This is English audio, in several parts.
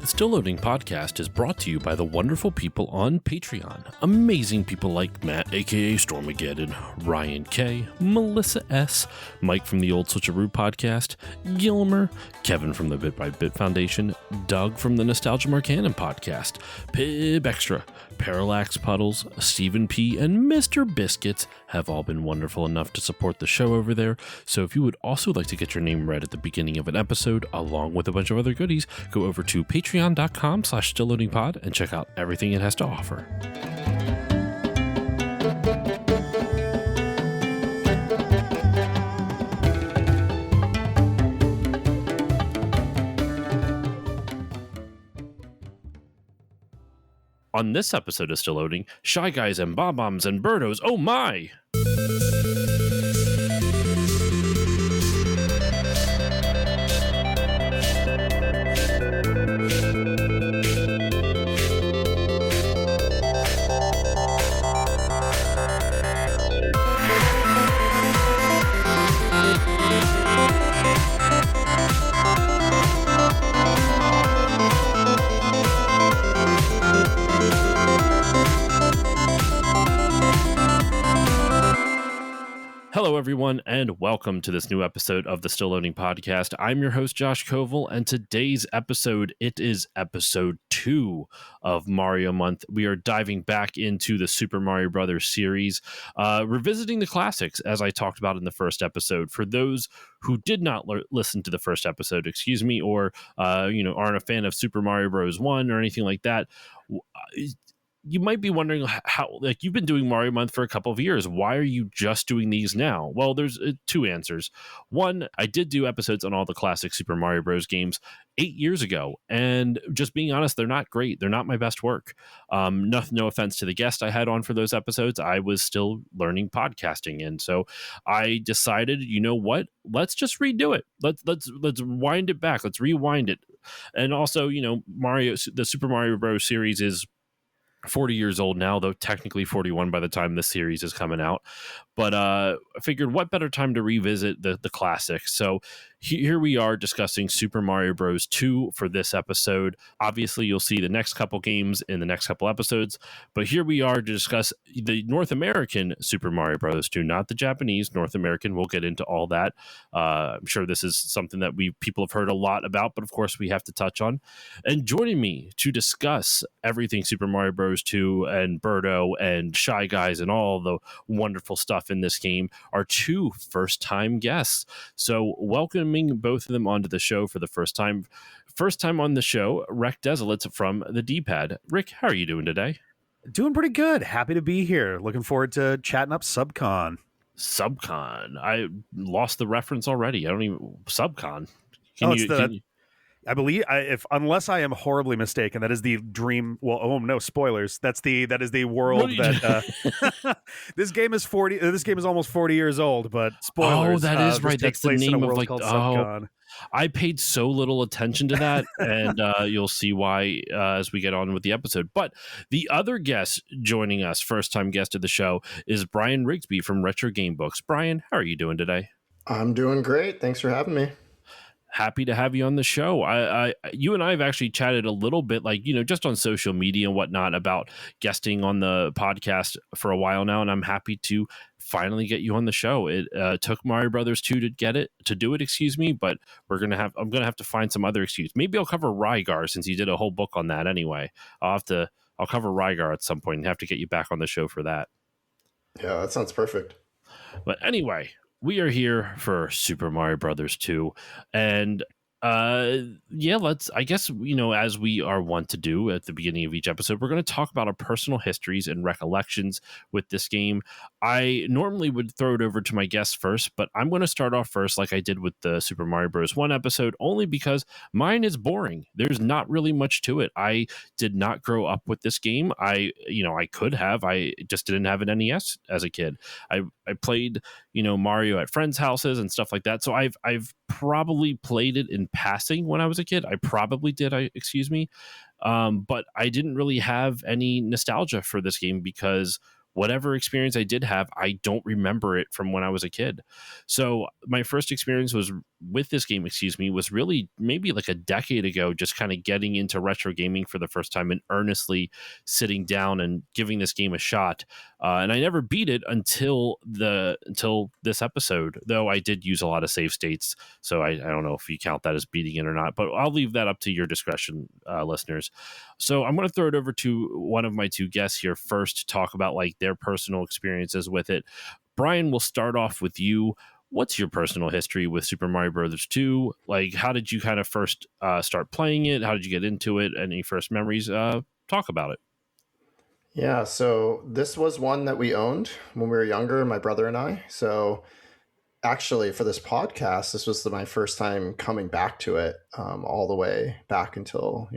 The Still Loading podcast is brought to you by the wonderful people on Patreon. Amazing people like Matt, aka Stormageddon, Ryan K, Melissa S, Mike from the Old Switcheroo podcast, Gilmer, Kevin from the Bit by Bit Foundation, Doug from the Nostalgia Marcanon podcast, Pib Extra, Parallax Puddles, Stephen P, and Mr. Biscuits have all been wonderful enough to support the show over there. So if you would also like to get your name read at the beginning of an episode, along with a bunch of other goodies, go over to patreon.com/stillloadingpod and check out everything it has to offer. On this episode of Still Loading, Shy Guys and Bob-Bombs and Birdos, oh my! Hello, everyone, and welcome to this new episode of the Still Loading podcast. I'm your host, Josh Koval, and today's episode, it is episode 2 of Mario Month. We are diving back into the Super Mario Brothers series, revisiting the classics, as I talked about in the first episode. For those who did not listen to the first episode, or aren't a fan of Super Mario Bros. 1 or anything like that, you might be wondering how, you've been doing Mario Month for a couple of years. Why are you just doing these now? Well, there's two answers. One, I did do episodes on all the classic Super Mario Bros. Games 8 years ago. And just being honest, they're not great. They're not my best work. No offense to the guest I had on for those episodes. I was still learning podcasting. And so I decided, you know what? Let's just redo it. Let's wind it back. Let's rewind it. And also, the Super Mario Bros. Series is 40 years old now, though technically 41 by the time this series is coming out. But I figured what better time to revisit the classics. So here we are discussing Super Mario Bros. 2 for this episode. Obviously, you'll see the next couple games in the next couple episodes. But here we are to discuss the North American Super Mario Bros. 2, not the Japanese, North American. We'll get into all that. I'm sure this is something that people have heard a lot about, but of course we have to touch on. And joining me to discuss everything Super Mario Bros. 2 and Birdo and Shy Guys and all the wonderful stuff in this game are two first-time guests. So welcoming both of them onto the show for the first time. First time on the show, Rick Desilets from the D-Pad. Rick, how are you doing today? Doing pretty good. Happy to be here. Looking forward to chatting up Subcon. Subcon. I lost the reference already. I don't even... Subcon. I believe, unless I am horribly mistaken, that is the dream. Well, oh no, spoilers. That is the world that this game is 40. This game is almost 40 years old, but spoilers. Oh, that is right. That's the name of Subcon. I paid so little attention to that, and you'll see why as we get on with the episode. But the other guest joining us, first time guest of the show, is Brian Riggsbee from Retro Game Books. Brian, how are you doing today? I'm doing great. Thanks for having me. Happy to have you on the show. You and I have actually chatted a little bit, just on social media and whatnot, about guesting on the podcast for a while now, and I'm happy to finally get you on the show. It took Mario Brothers 2 to do it, but I'm gonna have to find some other excuse. Maybe I'll cover Rygar, since you did a whole book on that anyway. I'll cover Rygar at some point and have to get you back on the show for that. Yeah, that sounds perfect. But anyway, we are here for Super Mario Brothers 2, and I guess, as we are wont to do at the beginning of each episode, we're going to talk about our personal histories and recollections with this game. I normally would throw it over to my guests first, but I'm going to start off first, like I did with the Super Mario Bros. 1 episode, only because mine is boring. There's not really much to it. I did not grow up with this game. I could have. I just didn't have an NES as a kid. I played, Mario at friends' houses and stuff like that. So I've probably played it in passing when I was a kid. I probably did. But I didn't really have any nostalgia for this game because whatever experience I did have, I don't remember it from when I was a kid. So my first experience was with this game, excuse me, was really maybe like a decade ago, just kind of getting into retro gaming for the first time and earnestly sitting down and giving this game a shot. And I never beat it until this episode, though I did use a lot of save states. So I don't know if you count that as beating it or not, but I'll leave that up to your discretion, listeners. So I'm going to throw it over to one of my two guests here first to talk about like their personal experiences with it. Brian, we'll start off with you. What's your personal history with Super Mario Brothers 2? Like, how did you kind of first start playing it? How did you get into it? Any first memories? Talk about it. Yeah, so this was one that we owned when we were younger, my brother and I. So actually, for this podcast, this was my first time coming back to it, all the way back until,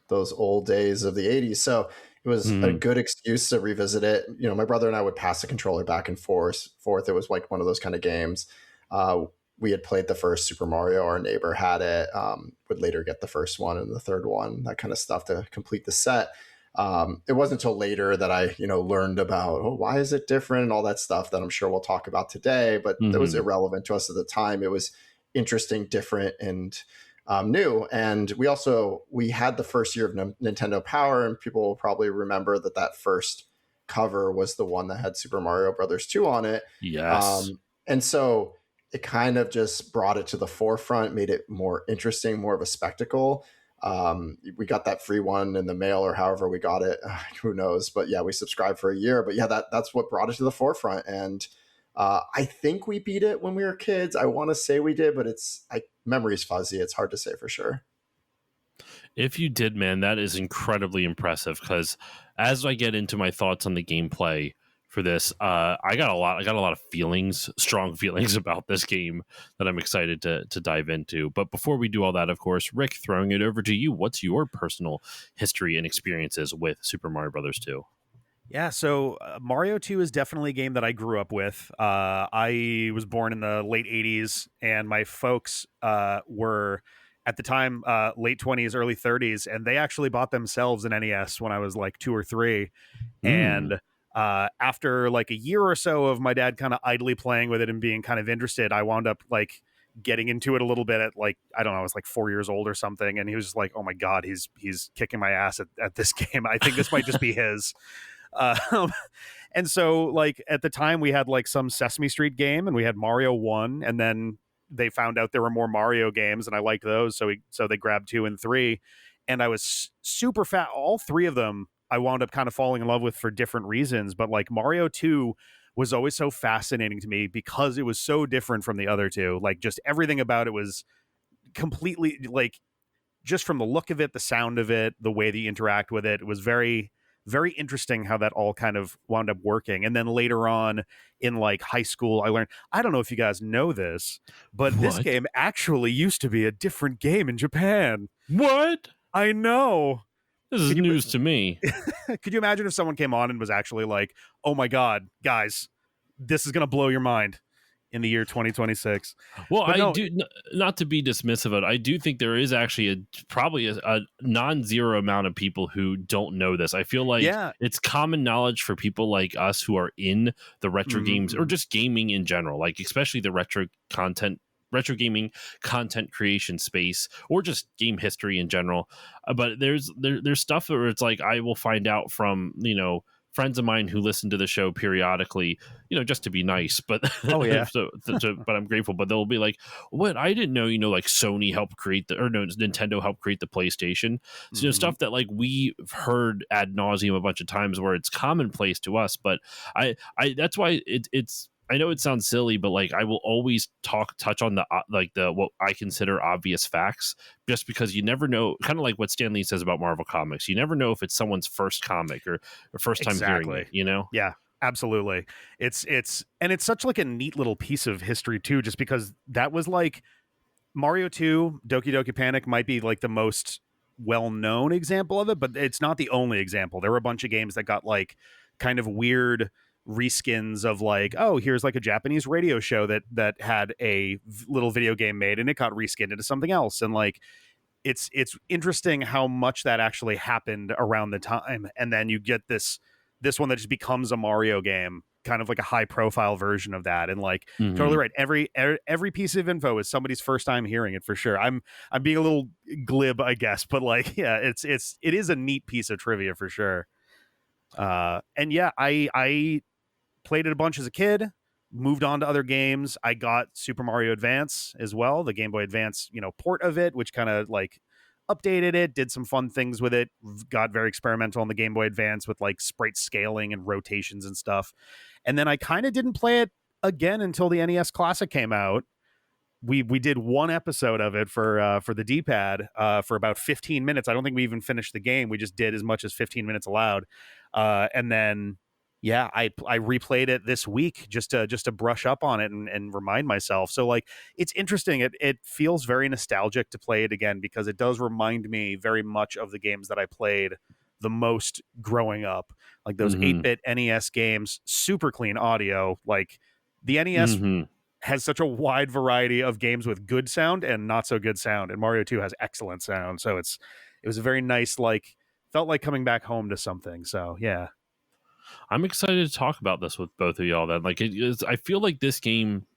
those old days of the 80s. So it was a good excuse to revisit it. My brother and I would pass the controller back and forth. It was like one of those kind of games. We had played the first Super Mario. Our neighbor had it, would later get the first one and the third one, that kind of stuff to complete the set. It wasn't until later that I, learned about, why is it different and all that stuff that I'm sure we'll talk about today, but that was irrelevant to us at the time. It was interesting, different, and new. And we had the first year of Nintendo Power, and people will probably remember that first cover was the one that had Super Mario Brothers 2 on it. Yes. And so it kind of just brought it to the forefront, made it more interesting, more of a spectacle. We got that free one in the mail or however we got it. Who knows? But yeah, we subscribed for a year. But yeah, that's what brought it to the forefront. And I think we beat it when we were kids. I want to say we did, but memory's fuzzy. It's hard to say for sure. If you did, man, that is incredibly impressive, because as I get into my thoughts on the gameplay for this, I got a lot of strong feelings about this game that I'm excited to dive into. But before we do all that, of course, Rick, throwing it over to you, what's your personal history and experiences with Super Mario Brothers 2? Yeah, so Mario 2 is definitely a game that I grew up with. I was born in the late 80s, and my folks were, at the time, late 20s, early 30s, and they actually bought themselves an NES when I was like 2 or 3. And after like a year or so of my dad kind of idly playing with it and being kind of interested, I wound up like getting into it a little bit at like, I don't know, I was like 4 years old or something. And he was just like, oh my God, he's kicking my ass at this game. I think this might just be his. And so like at the time we had like some Sesame Street game and we had Mario 1, and then they found out there were more Mario games and I liked those. So they grabbed 2 and 3, and I was super fat. All 3 of them I wound up kind of falling in love with for different reasons. But like Mario 2 was always so fascinating to me because it was so different from the other 2. Like just everything about it was completely, like, just from the look of it, the sound of it, the way that you interact with it, it was very, very interesting how that all kind of wound up working. And then later on in like high school, I learned, I don't know if you guys know this, but this game actually used to be a different game in Japan. What? I know. This is news to me. Could you imagine if someone came on and was actually like, oh my God, guys, this is going to blow your mind in the year 2026. Well, but I do, not to be dismissive of it, I do think there is actually probably a non-zero amount of people who don't know this. I feel like it's common knowledge for people like us who are in the retro games or just gaming in general, like especially the retro gaming content creation space or just game history in general. But there's stuff where it's like I will find out from, friends of mine who listen to the show periodically, just to be nice, but but I'm grateful. But they'll be like, "What? I didn't know." Like Sony helped create Nintendo helped create the PlayStation. So stuff that like we've heard ad nauseum a bunch of times, where it's commonplace to us. But I that's why it's. I know it sounds silly, but like I will always touch on the what I consider obvious facts, just because you never know. Kind of like what Stan Lee says about Marvel Comics, you never know if it's someone's first comic or first time hearing it. Yeah, absolutely. It's such like a neat little piece of history too, just because that was like Mario 2, Doki Doki Panic might be like the most well-known example of it, but it's not the only example. There were a bunch of games that got like kind of weird reskins of like, oh, here's like a Japanese radio show that had a little video game made and it got reskinned into something else. And like it's interesting how much that actually happened around the time. And then you get this one that just becomes a Mario game kind of like a high profile version of that. And like, Mhm. totally right. Every piece of info is somebody's first time hearing it for sure. I'm being a little glib, I guess, but like, yeah, it is a neat piece of trivia for sure. And yeah, I played it a bunch as a kid, moved on to other games. I got Super Mario Advance as well, the Game Boy Advance, port of it, which kind of like updated it, did some fun things with it, got very experimental on the Game Boy Advance with like sprite scaling and rotations and stuff. And then I kind of didn't play it again until the NES Classic came out. We did one episode of it for the D-pad for about 15 minutes. I don't think we even finished the game. We just did as much as 15 minutes allowed. And then yeah, I replayed it this week just to brush up on it and remind myself. So like, it's interesting. It feels very nostalgic to play it again because it does remind me very much of the games that I played the most growing up, like those 8-bit NES games, super clean audio. Like the NES has such a wide variety of games with good sound and not so good sound, and Mario 2 has excellent sound. So it was a very nice, like, felt like coming back home to something. So yeah. I'm excited to talk about this with both of y'all. Then, like, I feel like this game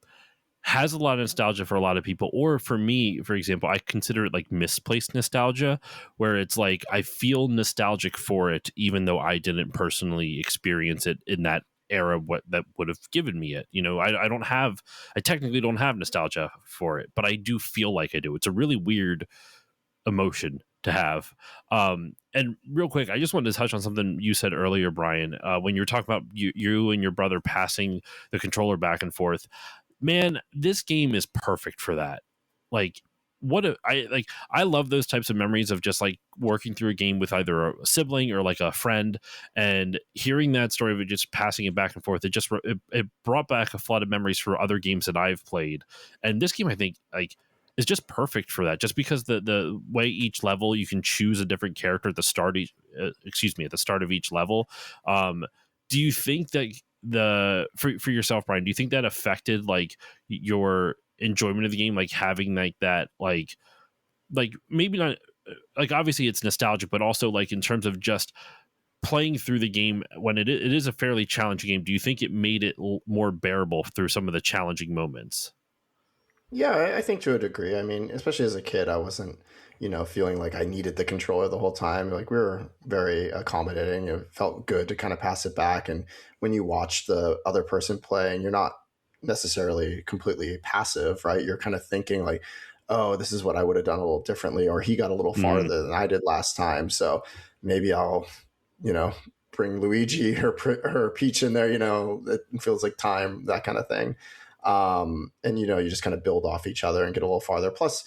has a lot of nostalgia for a lot of people, or for me, for example, I consider it like misplaced nostalgia, where it's like I feel nostalgic for it, even though I didn't personally experience it in that era. What that would have given me it, I technically don't have nostalgia for it, but I do feel like I do. It's a really weird emotion to have. And real quick, I just wanted to touch on something you said earlier, Brian, when you were talking about you and your brother passing the controller back and forth. Man, this game is perfect for that. Like, I love those types of memories of just like working through a game with either a sibling or like a friend, and hearing that story of it just passing it back and forth. It brought back a flood of memories for other games that I've played, and this game I think like is just perfect for that. Just because the way each level you can choose a different character at the start, at the start of each level. Do you think that for yourself, Brian, do you think that affected like your enjoyment of the game, like having like that like maybe not like, obviously it's nostalgic, but also like in terms of just playing through the game when it is a fairly challenging game? Do you think it made it more bearable through some of the challenging moments? Yeah, I think to a degree. I mean, especially as a kid, I wasn't, feeling like I needed the controller the whole time. Like, we were very accommodating. It felt good to kind of pass it back. And when you watch the other person play and you're not necessarily completely passive, right? You're kind of thinking like, oh, this is what I would have done a little differently, or he got a little farther than I did last time. So maybe I'll, you know, bring Luigi or Peach in there, it feels like time, that kind of thing. And you just kind of build off each other and get a little farther. Plus,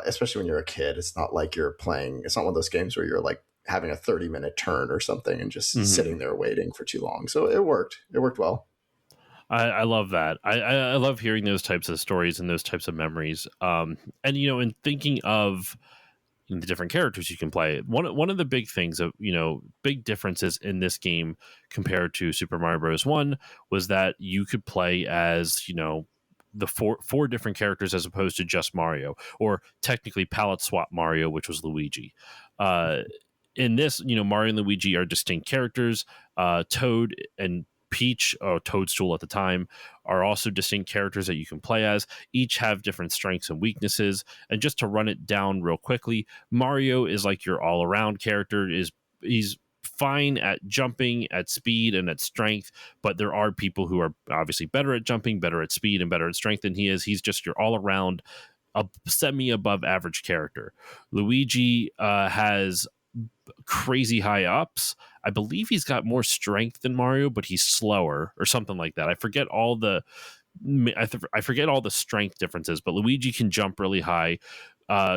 especially when you're a kid, it's not like it's not one of those games where you're like having a 30-minute turn or something and just sitting there waiting for too long. So it worked well. I love that. I love hearing those types of stories and those types of memories. And in thinking of the different characters you can play, one of the big things of big differences in this game compared to Super Mario Bros. 1 was that you could play as the four different characters as opposed to just Mario, or technically palette swap Mario, which was Luigi. In this, Mario and Luigi are distinct characters. Toad and Peach, or Toadstool at the time, are also distinct characters that you can play as. Each have different strengths and weaknesses. And just to run it down real quickly, Mario is like your all-around character. He's fine at jumping, at speed, and at strength, but there are people who are obviously better at jumping, better at speed, and better at strength than he is. He's just your all-around, a semi-above average character. Luigi has crazy high ups. I believe he's got more strength than Mario, but he's slower or something like that. I forget all the strength differences, but Luigi can jump really high.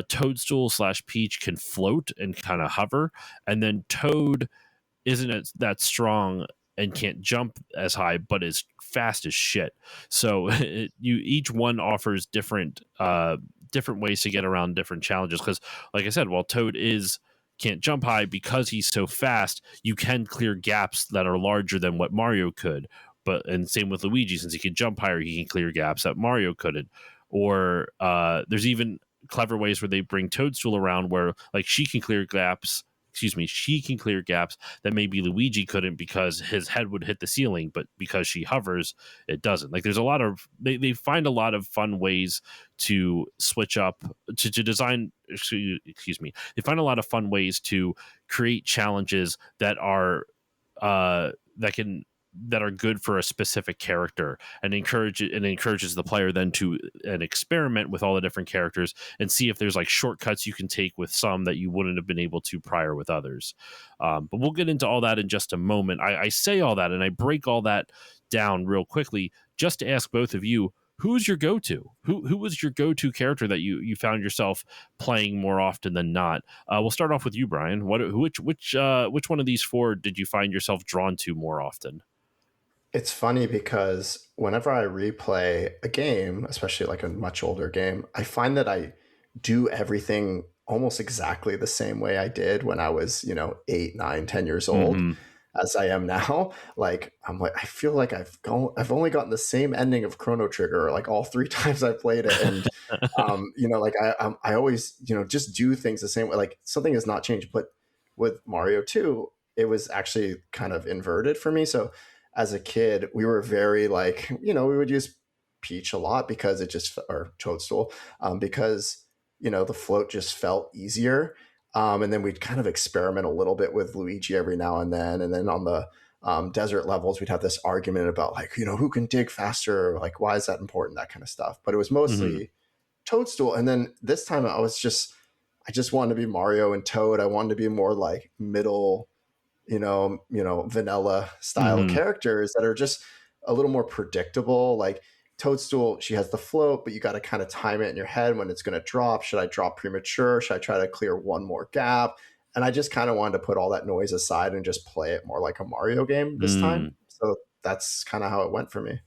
Toadstool / Peach can float and kind of hover, and then Toad isn't that strong and can't jump as high, but is fast as shit. So each one offers different ways to get around different challenges. Because, like I said, while Toad can't jump high, because he's so fast, you can clear gaps that are larger than what Mario could. And same with Luigi, since he can jump higher, he can clear gaps that Mario couldn't. Or there's even clever ways where they bring Toadstool around where like she can clear gaps she can clear gaps that maybe Luigi couldn't because his head would hit the ceiling, but because she hovers, it doesn't. Like there's a lot of they find a lot of fun ways to switch up to design. Excuse me. They find a lot of fun ways to create challenges that are that are good for a specific character, and encourages the player then to experiment with all the different characters and see if there's like shortcuts you can take with some that you wouldn't have been able to prior with others. But we'll get into all that in just a moment. I say all that and I break all that down real quickly just to ask both of you, who's your go-to? Who was your go-to character that you found yourself playing more often than not? We'll start off with you, Brian. Which one of these four did you find yourself drawn to more often? It's funny because whenever I replay a game, especially like a much older game, I find that I do everything almost exactly the same way I did when I was, 8, 9, 10 years old. Mm-hmm. As I am now. Like I feel like I've only gotten the same ending of Chrono Trigger like all 3 times I played it, and like I always just do things the same way. Like something has not changed, but with Mario 2, it was actually kind of inverted for me. So as a kid, we were very like we would use Peach a lot because or Toadstool because the float just felt easier. And then we'd kind of experiment a little bit with Luigi every now and then. And then on the desert levels, we'd have this argument about like, who can dig faster? Like, why is that important? That kind of stuff. But it was mostly Toadstool. And then this time I just wanted to be Mario and Toad. I wanted to be more like middle, vanilla style characters that are just a little more predictable. Like Toadstool, she has the float, but you got to kind of time it in your head when it's going to drop. Should I drop premature? Should I try to clear one more gap? And I just kind of wanted to put all that noise aside and just play it more like a Mario game this time. So that's kind of how it went for me.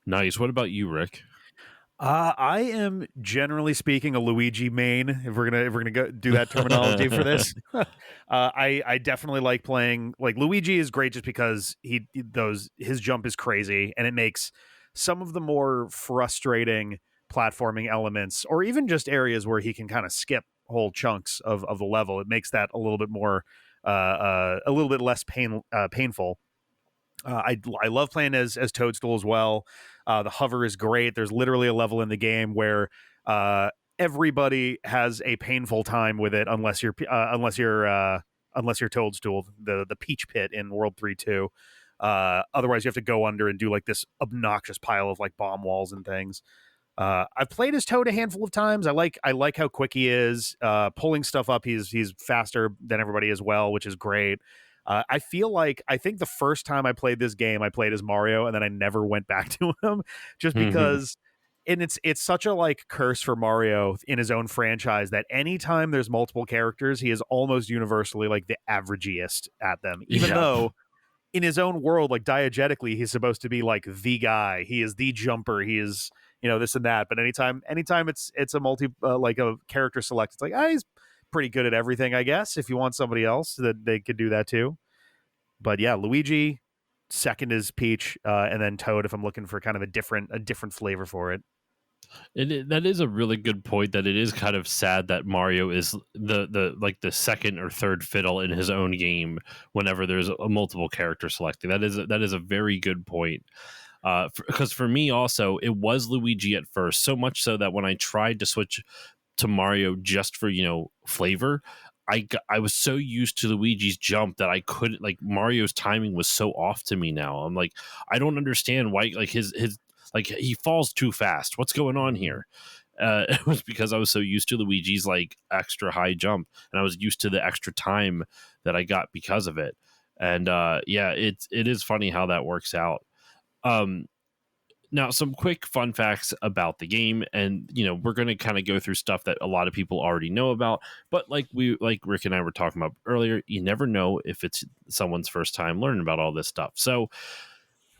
Nice. What about you, Rick? I am generally speaking a Luigi main. If we're gonna go do that terminology for this, I definitely like playing. Like Luigi is great just because his jump is crazy and it makes some of the more frustrating platforming elements, or even just areas where he can kind of skip whole chunks of the level. It makes that a little bit more, a little bit less painful. I love playing as Toadstool as well. The hover is great. There's literally a level in the game where everybody has a painful time with it, unless you're Toadstool, the Peach Pit in World 3-2. Otherwise, you have to go under and do like this obnoxious pile of like bomb walls and things. I've played as Toad a handful of times. I like how quick he is. Pulling stuff up, he's faster than everybody as well, which is great. I think the first time I played this game, I played as Mario, and then I never went back to him, just because. And it's such a like curse for Mario in his own franchise that anytime there's multiple characters, he is almost universally like the averageiest at them, even though in his own world, like diegetically, he's supposed to be like the guy. He is the jumper. He is this and that. But anytime it's a like a character select, it's like he's pretty good at everything, I guess. If you want somebody else, that they could do that too. But yeah, Luigi, second is Peach, and then Toad if I'm looking for kind of a different flavor for it. That is a really good point. That it is kind of sad that Mario is the second or third fiddle in his own game whenever there's a multiple character selecting. That is a very good point. Because for me also, it was Luigi at first, so much so that when I tried to switch to Mario just for flavor, I was so used to Luigi's jump that I couldn't, like, Mario's timing was so off to me now. I'm like, I don't understand why, like, his like, he falls too fast. What's going on here? It was because I was so used to Luigi's like extra high jump, and I was used to the extra time that I got because of it. And it is funny how that works out. Now, some quick fun facts about the game, and we're going to kind of go through stuff that a lot of people already know about, but like Rick and I were talking about earlier, you never know if it's someone's first time learning about all this stuff. So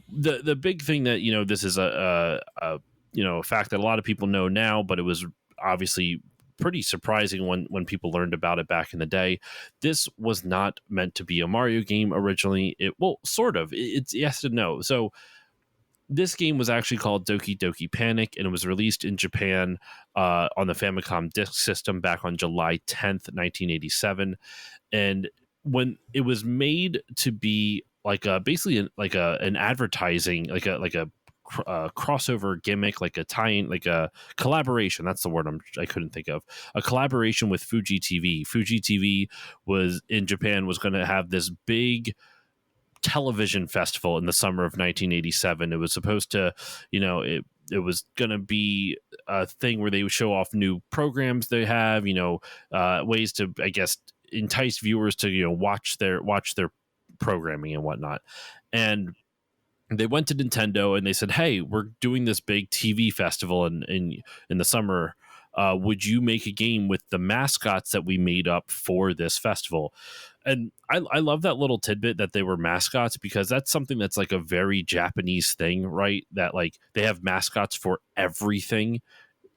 the big thing that this is a fact that a lot of people know now, but it was obviously pretty surprising when people learned about it back in the day. This was not meant to be a Mario game originally. Sort of. It's yes and no. So This game was actually called Doki Doki Panic, and it was released in Japan on the Famicom Disk System back on July 10th, 1987. And when it was made to be like basically like an advertising, like a crossover gimmick, like a tie-in, like a collaboration. That's the word I couldn't think of. A collaboration with Fuji TV. Fuji TV was in Japan, was going to have this big television festival in the summer of 1987. It was supposed to, it was going to be a thing where they would show off new programs they have, ways to, I guess, entice viewers to, watch their programming and whatnot. And they went to Nintendo and they said, "Hey, we're doing this big TV festival in the summer. Would you make a game with the mascots that we made up for this festival?" And I love that little tidbit that they were mascots, because that's something that's like a very Japanese thing, right? That like they have mascots for everything.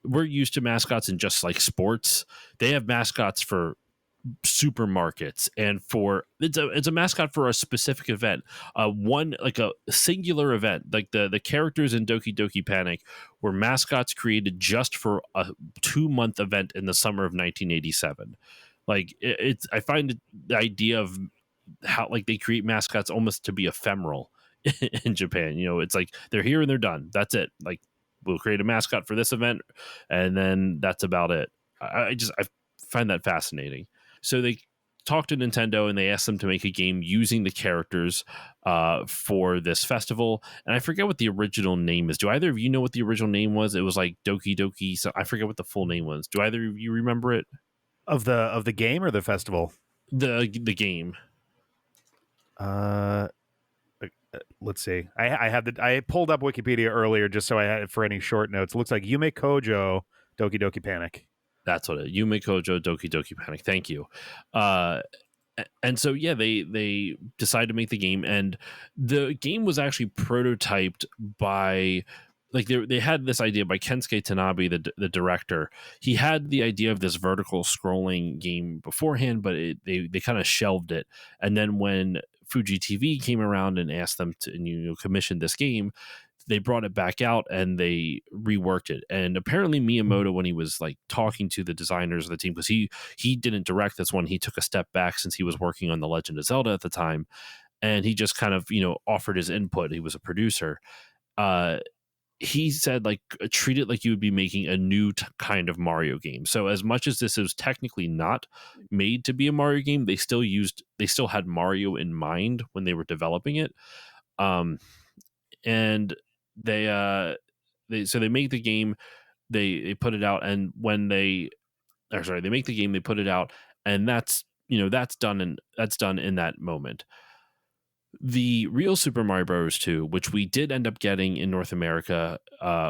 We're used to mascots in just like sports. They have mascots for supermarkets, and for it's a mascot for a specific event, one like a singular event. Like the characters in Doki Doki Panic were mascots created just for a 2-month event in the summer of 1987. Like it's I find the idea of how like they create mascots almost to be ephemeral in Japan. It's like they're here and they're done, that's it. Like, we'll create a mascot for this event and then that's about it. I find that fascinating. So they talked to Nintendo and they asked them to make a game using the characters for this festival. And I forget what the original name is. Do either of you know what the original name was? It was like Doki Doki. So I forget what the full name was. Do either of you remember it? Of the game or the festival? The game. Let's see. I pulled up Wikipedia earlier just so I had it for any short notes. It looks like Yume Kojo Doki Doki Panic. That's what it. Yume Kojo Doki Doki Panic. Thank you. And so yeah, they decided to make the game, and the game was actually prototyped by, like, they had this idea by Kensuke Tanabe, the director. He had the idea of this vertical scrolling game beforehand, but they kind of shelved it. And then when Fuji TV came around and asked them to commission this game, they brought it back out and they reworked it. And apparently Miyamoto, when he was like talking to the designers of the team, because he didn't direct this one, he took a step back since he was working on The Legend of Zelda at the time, and he just kind of offered his input. He was a producer. He said, like, treat it like you would be making a new kind of Mario game. So as much as this is technically not made to be a Mario game, they still had Mario in mind when they were developing it. And they make the game, they put it out, and they make the game, they put it out, and that's done in that moment. The real Super Mario Bros. 2, which we did end up getting in North America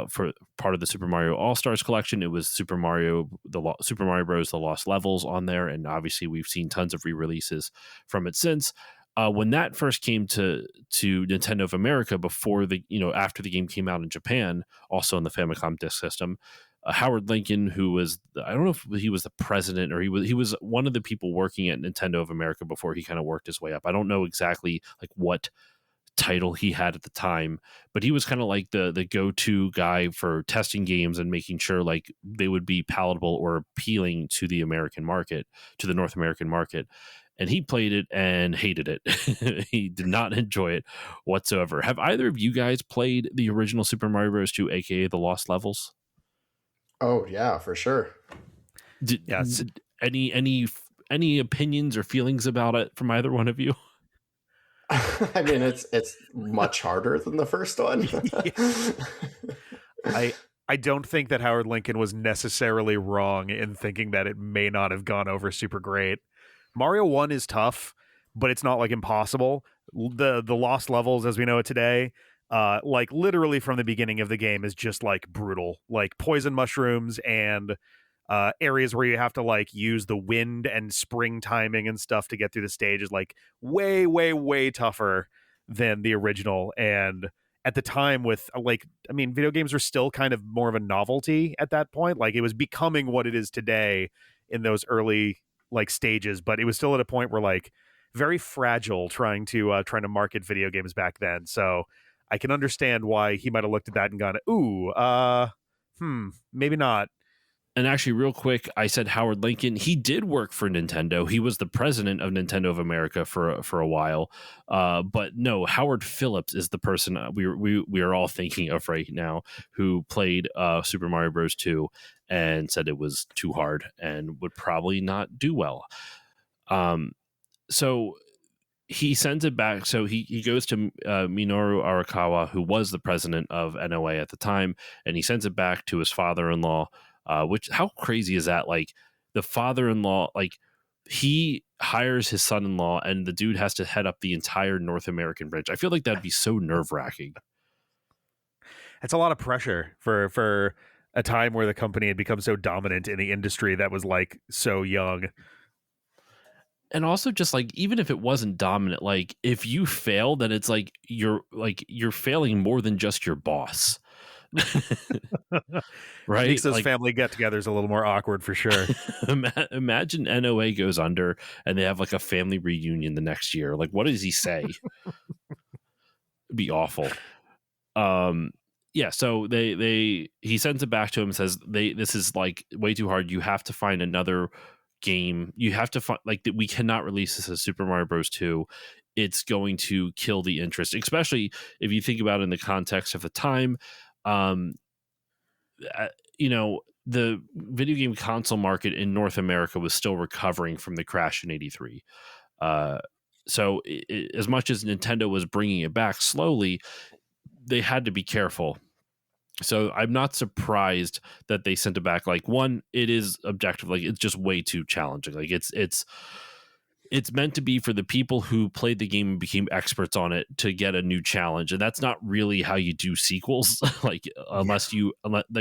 for part of the Super Mario All-Stars collection, it was Super Mario Bros. The Lost Levels on there, and obviously we've seen tons of re-releases from it since. When that first came to Nintendo of America, before after the game came out in Japan, also on the Famicom Disk System, Howard Lincoln, who was, I don't know if he was the president or he was one of the people working at Nintendo of America before he kind of worked his way up. I don't know exactly like what title he had at the time, but he was kind of like the go-to guy for testing games and making sure like they would be palatable or appealing to the American market, to the North American market. And he played it and hated it. He did not enjoy it whatsoever. Have either of you guys played the original Super Mario Bros. 2, aka The Lost Levels? Oh yeah, for sure. Any opinions or feelings about it from either one of you? I mean, it's much harder than the first one. I don't think that Howard Lincoln was necessarily wrong in thinking that it may not have gone over super great. Mario 1 is tough, but it's not like impossible. The Lost Levels, as we know it today, like literally from the beginning of the game, is just like brutal. Like poison mushrooms and areas where you have to like use the wind and spring timing and stuff to get through the stage is like way, way, way tougher than the original. And at the time video games were still kind of more of a novelty at that point. Like it was becoming what it is today in those early like stages, but it was still at a point where like very fragile trying to market video games back then. So I can understand why he might have looked at that and gone, ooh, maybe not. And actually, real quick, I said Howard Lincoln. He did work for Nintendo. He was the president of Nintendo of America for a while. But no, Howard Phillips is the person we are all thinking of right now, who played Super Mario Bros. 2 and said it was too hard and would probably not do well. So he sends it back. So he goes to Minoru Arakawa, who was the president of NOA at the time, and he sends it back to his father-in-law. Which, how crazy is that? Like, the father-in-law, like, he hires his son-in-law, and the dude has to head up the entire North American branch. I feel like that'd be so nerve-wracking. It's a lot of pressure for a time where the company had become so dominant in the industry that was like so young. And also, just like, even if it wasn't dominant, like, if you fail, then it's like you're failing more than just your boss. Right? Makes those like, family get-togethers a little more awkward for sure. Imagine NOA goes under and they have like a family reunion the next year. Like, what does he say? It'd be awful. Yeah, so he sends it back to him and says this is like way too hard. You have to find another game. You have to find, like, we cannot release this as Super Mario Bros. 2. It's going to kill the interest, especially if you think about it in the context of the time. The video game console market in North America was still recovering from the crash in '83. So as much as Nintendo was bringing it back slowly, they had to be careful. So I'm not surprised that they sent it back. Like, one, it is objective. Like, it's just way too challenging. Like, it's meant to be for the people who played the game and became experts on it to get a new challenge, and that's not really how you do sequels. Like, unless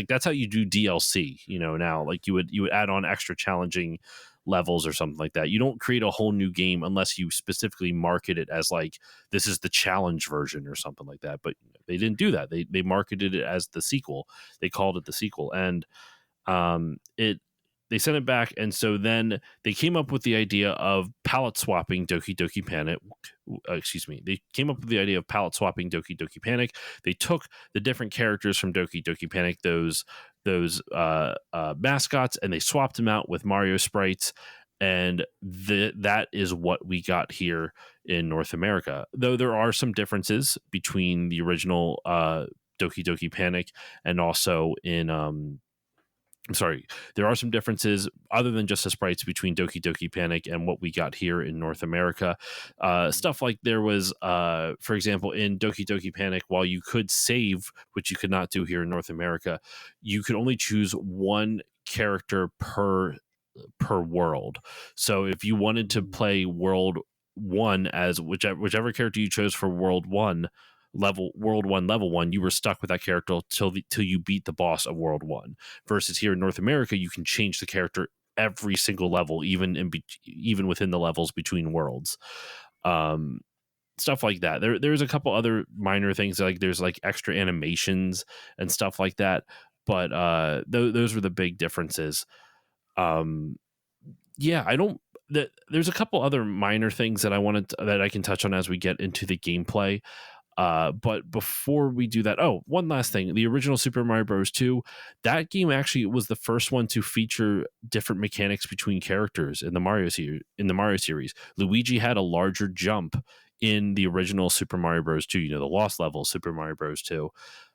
that's how you do DLC. Now, like, you would add on extra challenging levels or something like that. You don't create a whole new game unless you specifically market it as like, this is the challenge version or something like that. But they didn't do that. They marketed it as the sequel. They called it the sequel, and they sent it back, and so then they came up with the idea of palette swapping Doki Doki Panic. They came up with the idea of palette swapping Doki Doki Panic. They took the different characters from Doki Doki Panic, those mascots, and they swapped them out with Mario sprites, and that is what we got here in North America. Though there are some differences between the original Doki Doki Panic and also in there are some differences other than just the sprites between Doki Doki Panic and what we got here in North America. Stuff like there was, for example, in Doki Doki Panic, while you could save, which you could not do here in North America, you could only choose one character per world. So if you wanted to play World 1 as whichever character you chose for World 1, level 1, you were stuck with that character till you beat the boss of World 1. Versus here in North America, you can change the character every single level, even within the levels between worlds. Stuff like that. There's a couple other minor things, like there's like extra animations and stuff like that, but those were the big differences. There's a couple other minor things that that I can touch on as we get into the gameplay. But before we do that, one last thing. The original Super Mario Bros. 2, that game actually was the first one to feature different mechanics between characters in the Mario series. Luigi had a larger jump in the original Super Mario Bros. 2, the lost level Super Mario Bros. 2.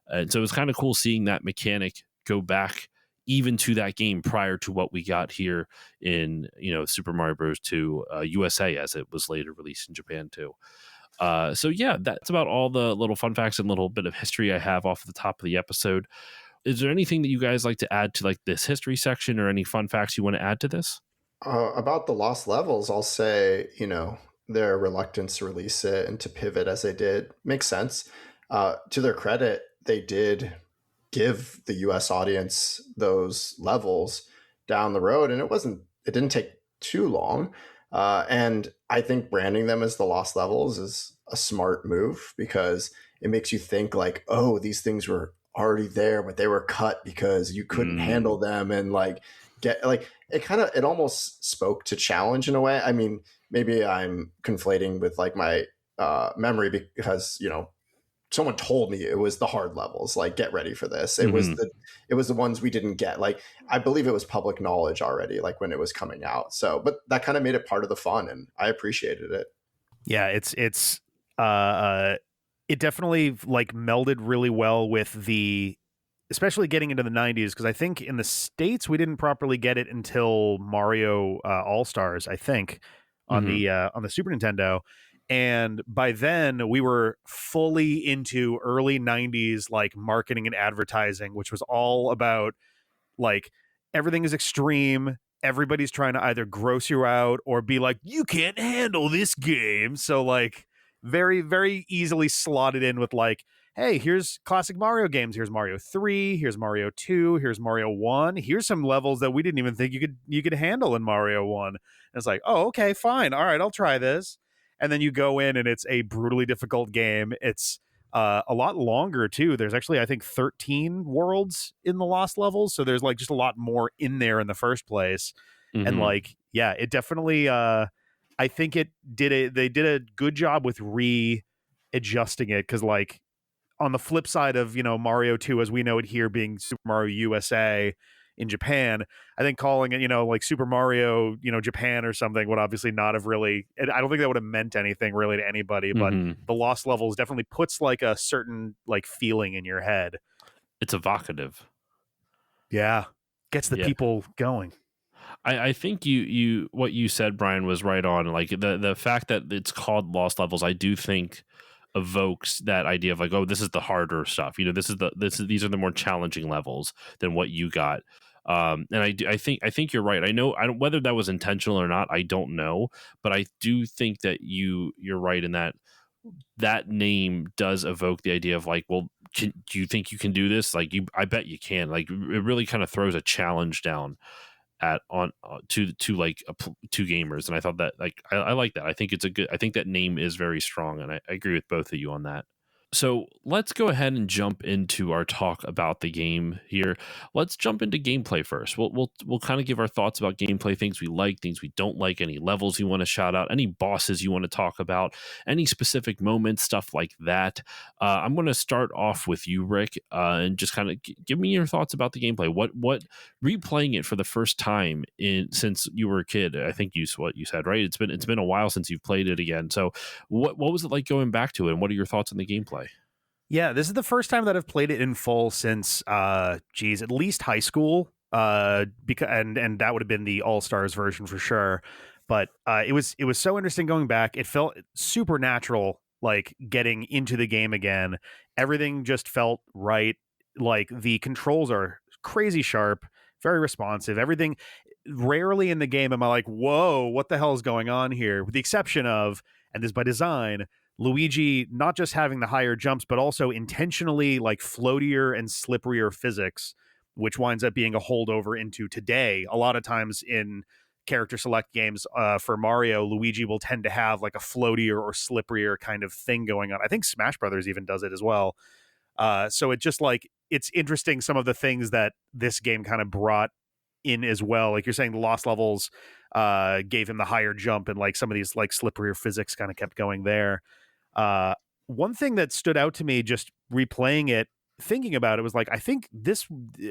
And so it was kind of cool seeing that mechanic go back even to that game prior to what we got here in, Super Mario Bros. 2 USA, as it was later released in Japan too. So yeah, that's about all the little fun facts and little bit of history I have off the top of the episode. Is there anything that you guys like to add to like this history section, or any fun facts you want to add to this? About the lost levels, I'll say, their reluctance to release it and to pivot as they did makes sense. To their credit, they did give the US audience those levels down the road, and it didn't take too long. And I think branding them as the lost levels is a smart move, because it makes you think like, oh, these things were already there, but they were cut because you couldn't handle them, and like it almost spoke to challenge in a way. I mean, maybe I'm conflating with like my memory, because someone told me it was the hard levels, like get ready for this. It was the ones we didn't get. Like I believe it was public knowledge already, like when it was coming out. So, but that kind of made it part of the fun, and I appreciated it. Yeah, it definitely like melded really well with the, especially getting into the 90s, because I think in the States we didn't properly get it until Mario All-Stars, I think, on the Super Nintendo. And by then we were fully into early 90s like marketing and advertising, which was all about like everything is extreme. Everybody's trying to either gross you out or be like, you can't handle this game. So like very, very easily slotted in with like, hey, here's classic Mario games. Here's Mario 3, here's Mario 2, here's Mario 1. Here's some levels that we didn't even think you could handle in Mario 1. And it's like, oh, okay, fine. All right, I'll try this. And then you go in and it's a brutally difficult game. It's a lot longer too. There's actually, I think, 13 worlds in the Lost Levels, so there's like just a lot more in there in the first place. And like, yeah, it definitely. I think they did a good job with readjusting it, because like on the flip side of Mario 2 as we know it here being Super Mario USA in Japan, I think calling it like Super Mario Japan or something would obviously not have really, I don't think that would have meant anything really to anybody. But the Lost Levels definitely puts like a certain like feeling in your head. It's evocative. Yeah, gets the people going. I think you what you said, Brian, was right on. Like the fact that it's called Lost Levels, I do think evokes that idea of like, oh, this is the harder stuff. These are the more challenging levels than what you got. And I think you're right. I don't whether that was intentional or not, I don't know, but I do think that you're right in that name does evoke the idea of like, well, do you think you can do this? Like, I bet you can. Like, it really kind of throws a challenge down to gamers, and I thought that like I like that. I think it's I think that name is very strong, and I agree with both of you on that. So let's go ahead and jump into our talk about the game here. Let's jump into gameplay first. We'll kind of give our thoughts about gameplay, things we like, things we don't like, any levels you want to shout out, any bosses you want to talk about, any specific moments, stuff like that. I'm going to start off with you, Rick, and just kind of give me your thoughts about the gameplay. What replaying it for the first time since you were a kid? I think what you said, right? It's been a while since you've played it again. So what was it like going back to it, and what are your thoughts on the gameplay? Yeah, this is the first time that I've played it in full since at least high school. Because and that would have been the All-Stars version for sure. But it was so interesting going back. It felt super natural, like getting into the game again. Everything just felt right. Like the controls are crazy sharp, very responsive. Everything. Rarely in the game am I like, whoa, what the hell is going on here? With the exception of, and this by design, Luigi not just having the higher jumps, but also intentionally like floatier and slipperier physics, which winds up being a holdover into today. A lot of times in character select games for Mario, Luigi will tend to have like a floatier or slipperier kind of thing going on. I think Smash Brothers even does it as well. So it just like, it's interesting some of the things that this game kind of brought in as well. Like you're saying, the Lost Levels gave him the higher jump, and like some of these like slipperier physics kind of kept going there. One thing that stood out to me just replaying it, thinking about it, was like, I think this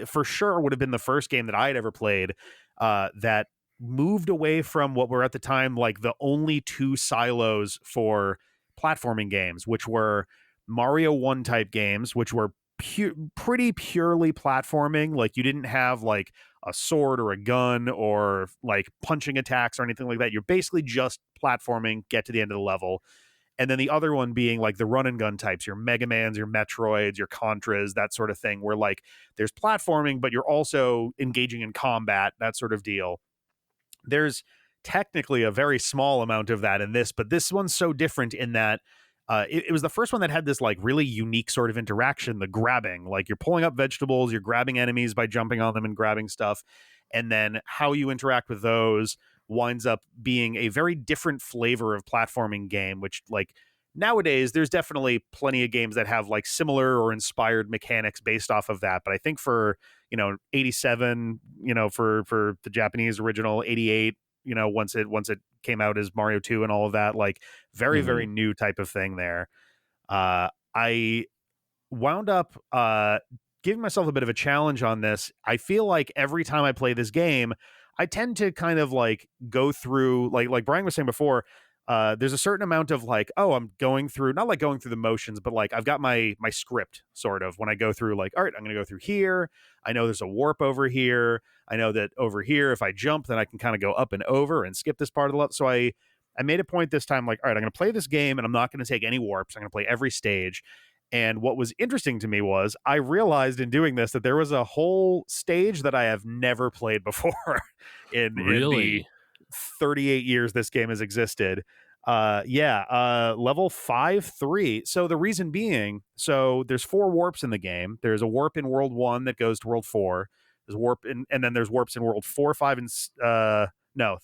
for sure would have been the first game that I had ever played that moved away from what were at the time like the only two silos for platforming games, which were Mario 1 type games, which were pretty purely platforming. Like you didn't have like a sword or a gun or like punching attacks or anything like that. You're basically just platforming, get to the end of the level. And then the other one being like the run and gun types, your Mega Mans, your Metroids, your Contras, that sort of thing, where like there's platforming, but you're also engaging in combat, that sort of deal. There's technically a very small amount of that in this, but this one's so different in that it was the first one that had this like really unique sort of interaction, the grabbing. Like you're pulling up vegetables, you're grabbing enemies by jumping on them and grabbing stuff. And then how you interact with those winds up being a very different flavor of platforming game, which like nowadays there's definitely plenty of games that have like similar or inspired mechanics based off of that. But I think for, 87, for the Japanese original, 88, once it came out as Mario 2 and all of that, like very, very new type of thing there. I wound up giving myself a bit of a challenge on this. I feel like every time I play this game, I tend to kind of like go through, like Brian was saying before, there's a certain amount of like, oh, I'm going through, not like going through the motions, but like I've got my script sort of when I go through, like, all right, I'm going to go through here. I know there's a warp over here. I know that over here, if I jump, then I can kind of go up and over and skip this part of the level. So I made a point this time, like, all right, I'm going to play this game and I'm not going to take any warps. I'm going to play every stage. And what was interesting to me was I realized in doing this that there was a whole stage that I have never played before in the 38 years this game has existed. Level 5-3. So the reason being, so there's 4 warps in the game. There's a warp in World 1 that goes to World 4. There's warp in, and then there's warps in World 4, 5, and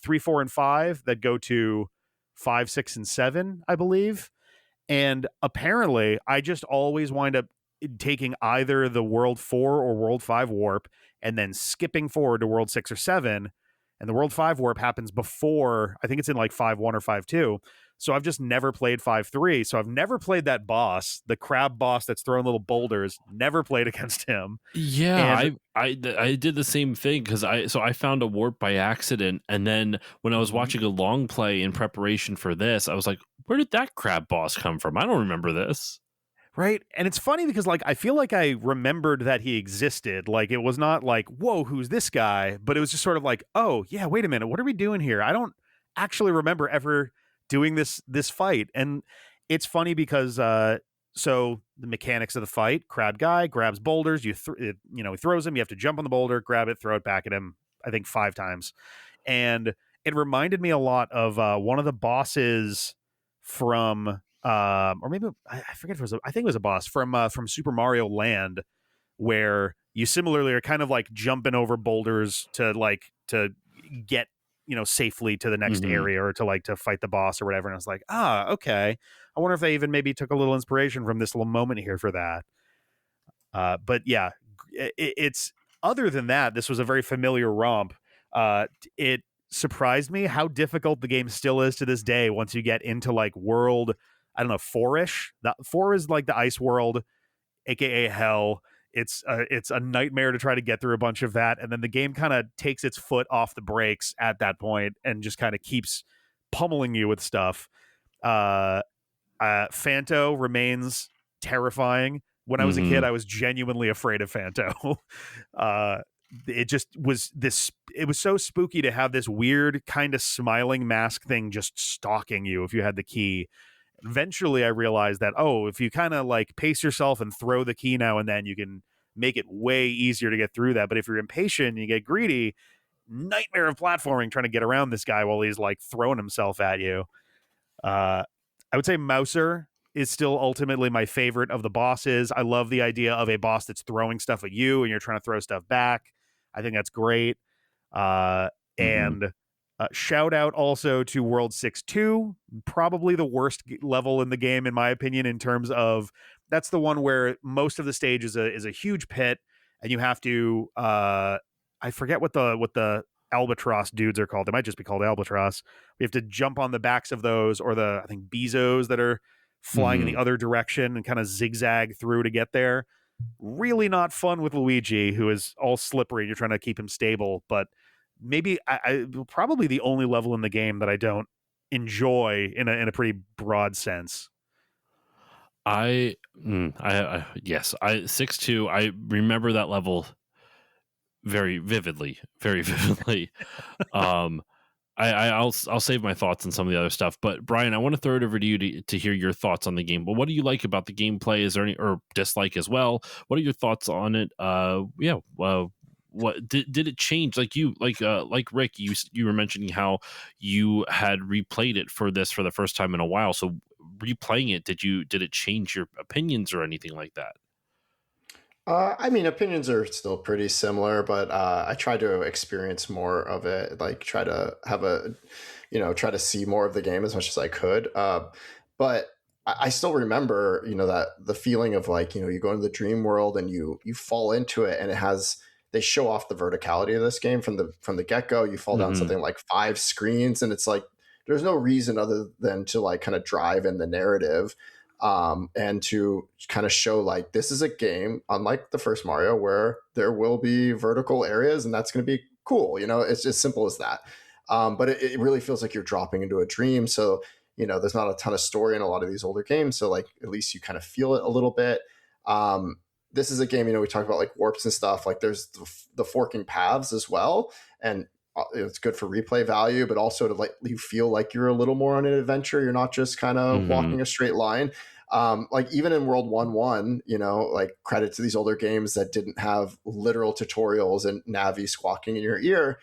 3, 4, and 5 that go to 5, 6, and 7, I believe. And apparently, I just always wind up taking either the World 4 or World 5 warp and then skipping forward to World 6 or 7. And the World 5 warp happens before, I think it's in like 5-1 or 5-2. So I've just never played 5-3. So I've never played that boss, the crab boss that's throwing little boulders, never played against him. Yeah, and I did the same thing because I found a warp by accident, and then when I was watching a long play in preparation for this, I was like, where did that crab boss come from? I don't remember this. Right. And it's funny because like I feel like I remembered that he existed. Like it was not like, whoa, who's this guy? But it was just sort of like, oh yeah, wait a minute, what are we doing here? I don't actually remember ever doing this fight. And it's funny because so the mechanics of the fight, crab guy grabs boulders, he throws them, you have to jump on the boulder, grab it, throw it back at him, I think 5 times. And it reminded me a lot of one of the bosses from or maybe I forget if it was I think it was a boss from Super Mario Land, where you similarly are kind of like jumping over boulders to get safely to the next area or to fight the boss or whatever. And I was like, okay, I wonder if they even maybe took a little inspiration from this little moment here for that. But yeah, it's other than that, this was a very familiar romp. It surprised me how difficult the game still is to this day once you get into like world, I don't know, 4-ish. 4 is like the ice world, aka hell. It's a nightmare to try to get through a bunch of that, and then the game kind of takes its foot off the brakes at that point and just kind of keeps pummeling you with stuff. Phanto remains terrifying. When I was a kid, I was genuinely afraid of Phanto. It just was this, it was so spooky to have this weird kind of smiling mask thing just stalking you if you had the key. Eventually I realized that, if you kind of like pace yourself and throw the key now and then, you can make it way easier to get through that. But if you're impatient and you get greedy, nightmare of platforming trying to get around this guy while he's like throwing himself at you. I would say Mouser is still ultimately my favorite of the bosses. I love the idea of a boss that's throwing stuff at you and you're trying to throw stuff back. I think that's great. And shout out also to World 6-2, probably the worst level in the game, in my opinion, in terms of that's the one where most of the stage is a huge pit and you have to, I forget what the albatross dudes are called. They might just be called albatross. We have to jump on the backs of those, or I think bezos that are flying in the other direction and kind of zigzag through to get there. Really not fun with Luigi, who is all slippery. You're trying to keep him stable, but maybe I probably the only level in the game that I don't enjoy in a pretty broad sense. Yes, 6-2. I remember that level very vividly. I'll save my thoughts on some of the other stuff. But Brian, I want to throw it over to you to hear your thoughts on the game. But what do you like about the gameplay? Is there any or dislike as well? What are your thoughts on it? What did it change? Like Rick, you were mentioning how you had replayed it for the first time in a while. So replaying it, did it change your opinions or anything like that? I mean, opinions are still pretty similar, but I try to experience more of it, like try to have try to see more of the game as much as I could. But I still remember, that the feeling of like, you go into the dream world and you fall into it, and they show off the verticality of this game from the get-go. You fall down something like 5 screens, and it's like there's no reason other than to like kind of drive in the narrative. and to kind of show like this is a game unlike the first Mario where there will be vertical areas and that's going to be cool. It's as simple as that. But it really feels like you're dropping into a dream. So, there's not a ton of story in a lot of these older games. So like, at least you kind of feel it a little bit. This is a game, we talk about like warps and stuff. Like there's the forking paths as well. And it's good for replay value, but also to like you feel like you're a little more on an adventure. You're not just kind of walking a straight line. Like even in World 1-1, like credit to these older games that didn't have literal tutorials and Navi squawking in your ear.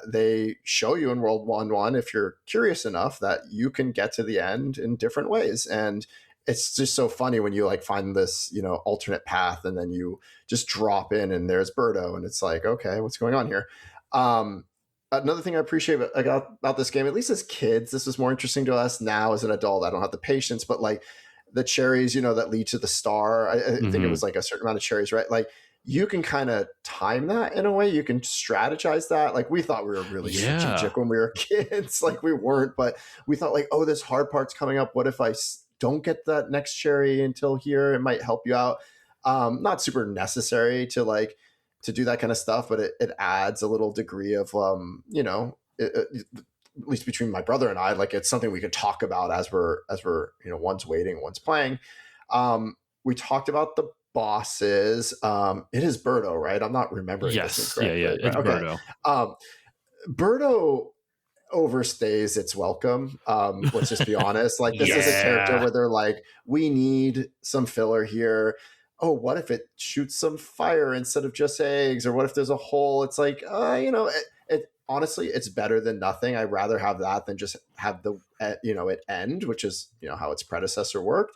They show you in World 1-1, if you're curious enough, that you can get to the end in different ways. And it's just so funny when you like find this, alternate path and then you just drop in and there's Birdo and it's like, okay, what's going on here? Another thing I appreciate about this game, at least as kids, this was more interesting to us. Now as an adult, I don't have the patience, but like the cherries, that lead to the star, I think it was like a certain amount of cherries, right? Like you can kind of time that in a way. You can strategize that. Like we thought we were really strategic when we were kids. Like we weren't, but we thought like, oh, this hard part's coming up. What if I don't get that next cherry until here? It might help you out. Not super necessary to do that kind of stuff, but it adds a little degree of, at least between my brother and I, like it's something we could talk about as we're, one's waiting, one's playing. We talked about the bosses. It is Birdo, right? I'm not remembering. Yes. Yeah. It's okay. Birdo. Birdo overstays its welcome. Let's just be honest. Like this is a character where they're like, we need some filler here. Oh, what if it shoots some fire instead of just eggs? Or what if there's a hole? It's like, it honestly, it's better than nothing. I'd rather have that than just have the, it end, which is, how its predecessor worked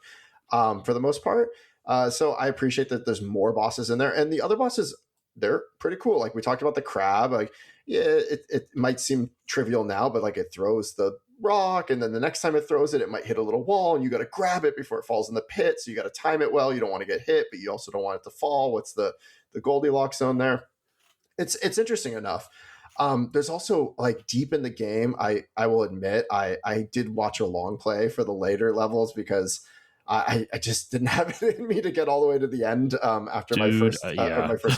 for the most part. So I appreciate that there's more bosses in there. And the other bosses, they're pretty cool. Like we talked about the crab, like, yeah, it might seem trivial now, but like it throws the rock and then the next time it throws it, it might hit a little wall and you got to grab it before it falls in the pit. So you got to time it well. You don't want to get hit, but you also don't want it to fall. What's the Goldilocks zone there? It's interesting enough. There's also like deep in the game, I will admit, I did watch a long play for the later levels because I just didn't have it in me to get all the way to the end after my first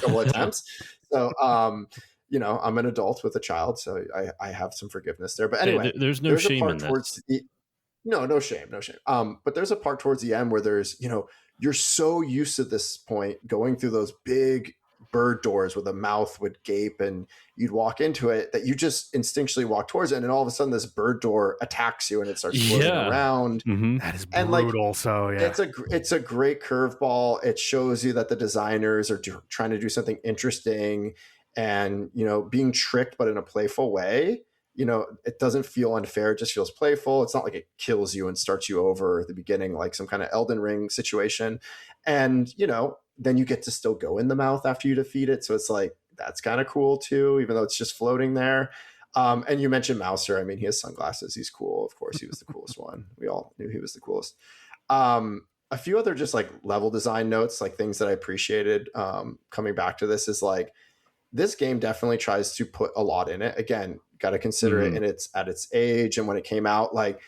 couple attempts. So, I'm an adult with a child, so I have some forgiveness there. But anyway, there's no shame in this. No shame. But there's a part towards the end where there's, you're so used to this point going through those big bird doors where the mouth would gape and you'd walk into it that you just instinctually walk towards it. And then all of a sudden this bird door attacks you and it starts floating around. Mm-hmm. That is brutal. And so yeah, it's a great curveball. It shows you that the designers are trying to do something interesting and, being tricked, but in a playful way. It doesn't feel unfair. It just feels playful. It's not like it kills you and starts you over at the beginning, like some kind of Elden Ring situation. And, then you get to still go in the mouth after you defeat it. So it's like, that's kind of cool too, even though it's just floating there. And you mentioned Mouser. I mean, he has sunglasses. He's cool. Of course, he was the coolest one. We all knew he was the coolest. A few other just like level design notes, like things that I appreciated coming back to this is like, this game definitely tries to put a lot in it. Again, got to consider it at its age. And when it came out, like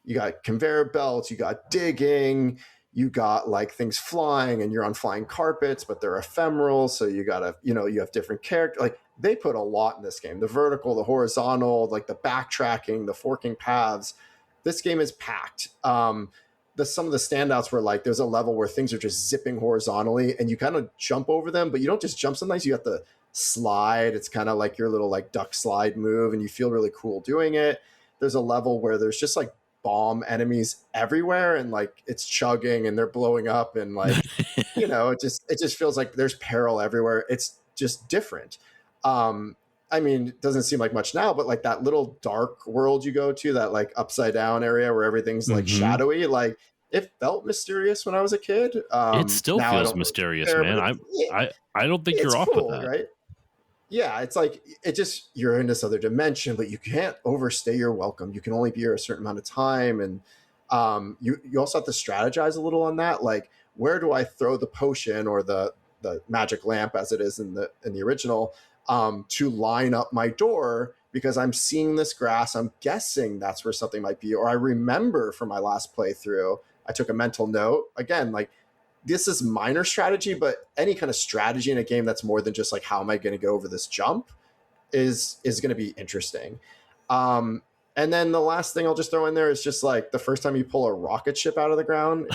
you got conveyor belts, you got digging, you got like things flying and you're on flying carpets, but they're ephemeral. So you gotta, you have different characters. Like they put a lot in this game, the vertical, the horizontal, like the backtracking, the forking paths. This game is packed. Some of the standouts were like, there's a level where things are just zipping horizontally and you kind of jump over them, but you don't just jump. Sometimes you have to slide. It's kind of like your little like duck slide move and you feel really cool doing it. There's a level where there's just like bomb enemies everywhere and like it's chugging and they're blowing up and like it just feels like there's peril everywhere. It's just different. I mean, it doesn't seem like much now, but like that little dark world you go to, that like upside down area where everything's like shadowy, like it felt mysterious when I was a kid. It still feels mysterious, man. I don't think you're off with that, right? Yeah, it's like you're in this other dimension, but you can't overstay your welcome. You can only be here a certain amount of time, and you also have to strategize a little on that. Like, where do I throw the potion or the magic lamp, as it is in the original, to line up my door? Because I'm seeing this grass, I'm guessing that's where something might be, or I remember from my last playthrough I took a mental note. Again, like, this is minor strategy, but any kind of strategy in a game that's more than just like, how am I going to get over this jump is going to be interesting. And then the last thing I'll just throw in there is just like the first time you pull a rocket ship out of the ground,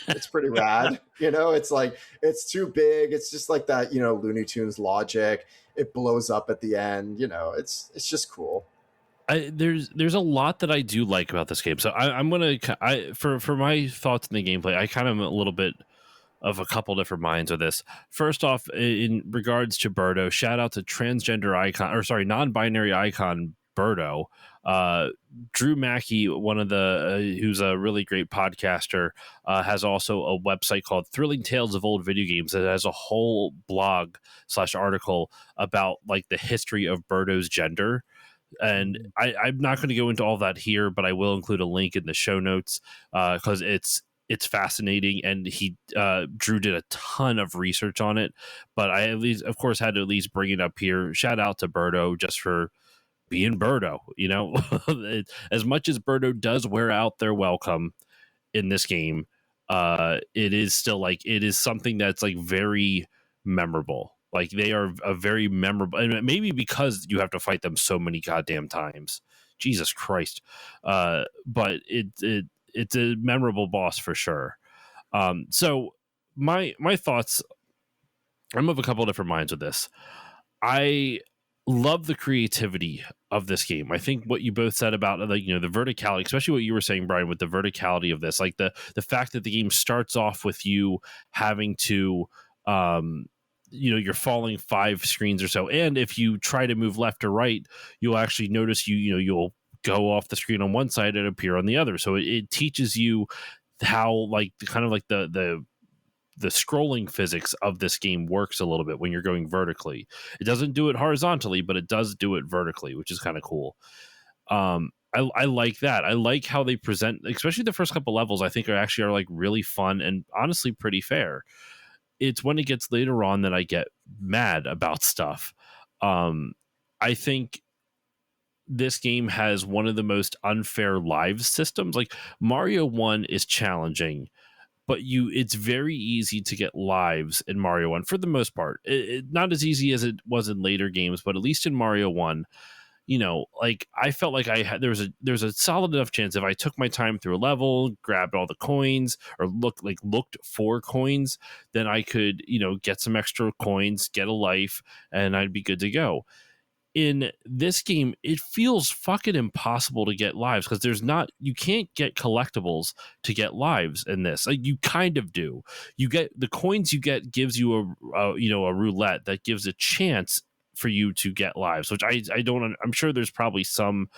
it's pretty rad. You know, it's like, it's too big. It's just like that, you know, Looney Tunes logic. It blows up at the end. You know, it's just cool. There's a lot that I do like about this game. So I'm gonna for my thoughts in the gameplay, I kind of am a little bit of a couple different minds of this. First off, in regards to Birdo, shout out to transgender icon, or sorry, non-binary icon Birdo. Drew Mackey, one of the who's a really great podcaster, has also a website called Thrilling Tales of Old Video Games that has a whole blog / article about like the history of Birdo's gender. And I'm not going to go into all that here, but I will include a link in the show notes because it's fascinating, and Drew did a ton of research on it. But I at least, of course, had to at least bring it up here. Shout out to Birdo just for being Birdo. You know, as much as Birdo does wear out their welcome in this game, it is still like, it is something that's like very memorable. Like, they are a very memorable, and maybe because you have to fight them so many goddamn times. Jesus Christ. But it's a memorable boss for sure. So my thoughts, I'm of a couple different minds with this. I love the creativity of this game. I think what you both said about the verticality, especially what you were saying, Brian, with the verticality of this, like the fact that the game starts off with you having to you're falling 5 screens or so, and if you try to move left or right, you'll actually notice you'll go off the screen on one side and appear on the other. So it teaches you how like the scrolling physics of this game works a little bit when you're going vertically. It doesn't do it horizontally, but it does do it vertically, which is kind of cool. I like that. I like how they present, especially the first couple levels. I think are like really fun and honestly pretty fair. It's when it gets later on that I get mad about stuff. I think this game has one of the most unfair lives systems. Like, Mario 1 is challenging, but it's very easy to get lives in Mario 1 for the most part. Not as easy as it was in later games, but at least in Mario 1, like, I felt like there's a solid enough chance if I took my time through a level, grabbed all the coins, or looked for coins, then I could, get some extra coins, get a life, and I'd be good to go. In this game, it feels fucking impossible to get lives because you can't get collectibles to get lives in this. Like, you kind of do. You get the coins you get gives you a roulette that gives a chance for you to get lives, which I don't. I'm sure there's probably some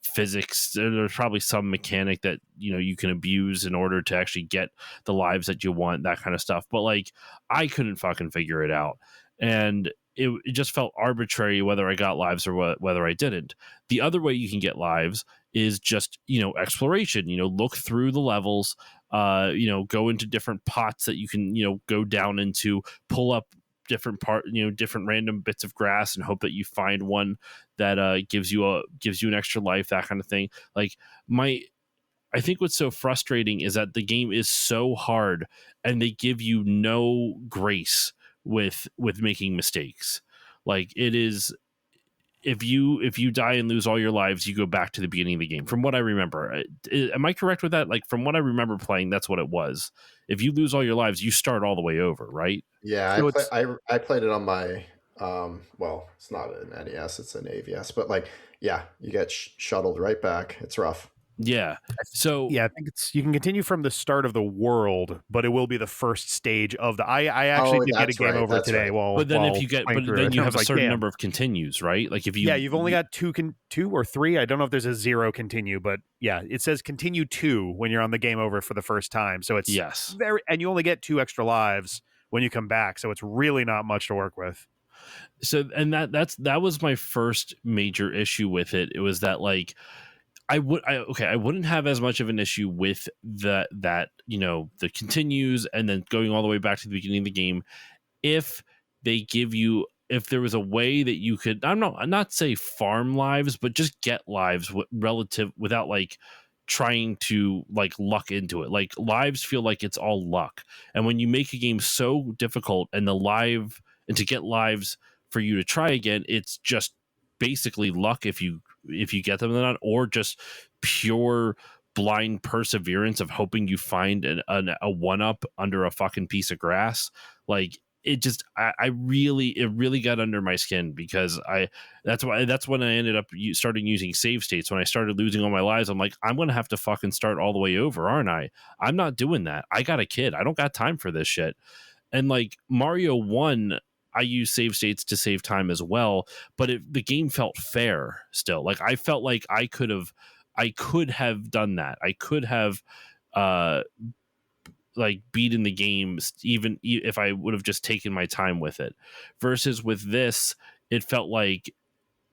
physics, there's probably some mechanic that you can abuse in order to actually get the lives that you want, that kind of stuff. But like, I couldn't fucking figure it out, and it just felt arbitrary whether I got lives or whether I didn't. The other way you can get lives is just exploration. Look through the levels, go into different pots that you can go down into, pull up different random bits of grass and hope that you find one that gives you an extra life, that kind of thing. Like, I think what's so frustrating is that the game is so hard and they give you no grace with making mistakes. Like, it is, if you die and lose all your lives, you go back to the beginning of the game, from what I remember. Am I correct with that? Like, from what I remember playing, that's what it was. If you lose all your lives, you start all the way over, right? Yeah, So I played it on my well, it's not an NES, it's an AVS, but like, yeah, you get shuttled right back. It's rough. Yeah. So yeah, I think you can continue from the start of the world, but it will be the first stage of the. I actually did get a game over today. Right. While but then while if you get, playing but through then it. you I have was a like, certain damn. number of continues, right? Like, if you, you've only got two or three. I don't know if there's a 0 continue, but yeah, it says continue 2 when you're on the game over for the first time. So it's yes, and you only get 2 extra lives when you come back. So it's really not much to work with. So, and that was my first major issue with it. It was that, like, I wouldn't have as much of an issue with that the continues and then going all the way back to the beginning of the game if there was a way that you could, I'm not say farm lives, but just get lives without like trying to like luck into it. Like lives feel like it's all luck. And when you make a game so difficult and to get lives for you to try again, it's just basically luck if you get them or not, or just pure blind perseverance of hoping you find a one up under a fucking piece of grass. Like it just it really got under my skin, because that's when I ended up starting using save states. When I started losing all my lives, I'm like, I'm gonna have to fucking start all the way over, aren't I? I'm not doing that. I got a kid. I don't got time for this shit. And like Mario 1, I use save states to save time as well, but the game felt fair still. Like I felt like I could have done that. I could have like beaten the game even if I would have just taken my time with it. Versus with this, it felt like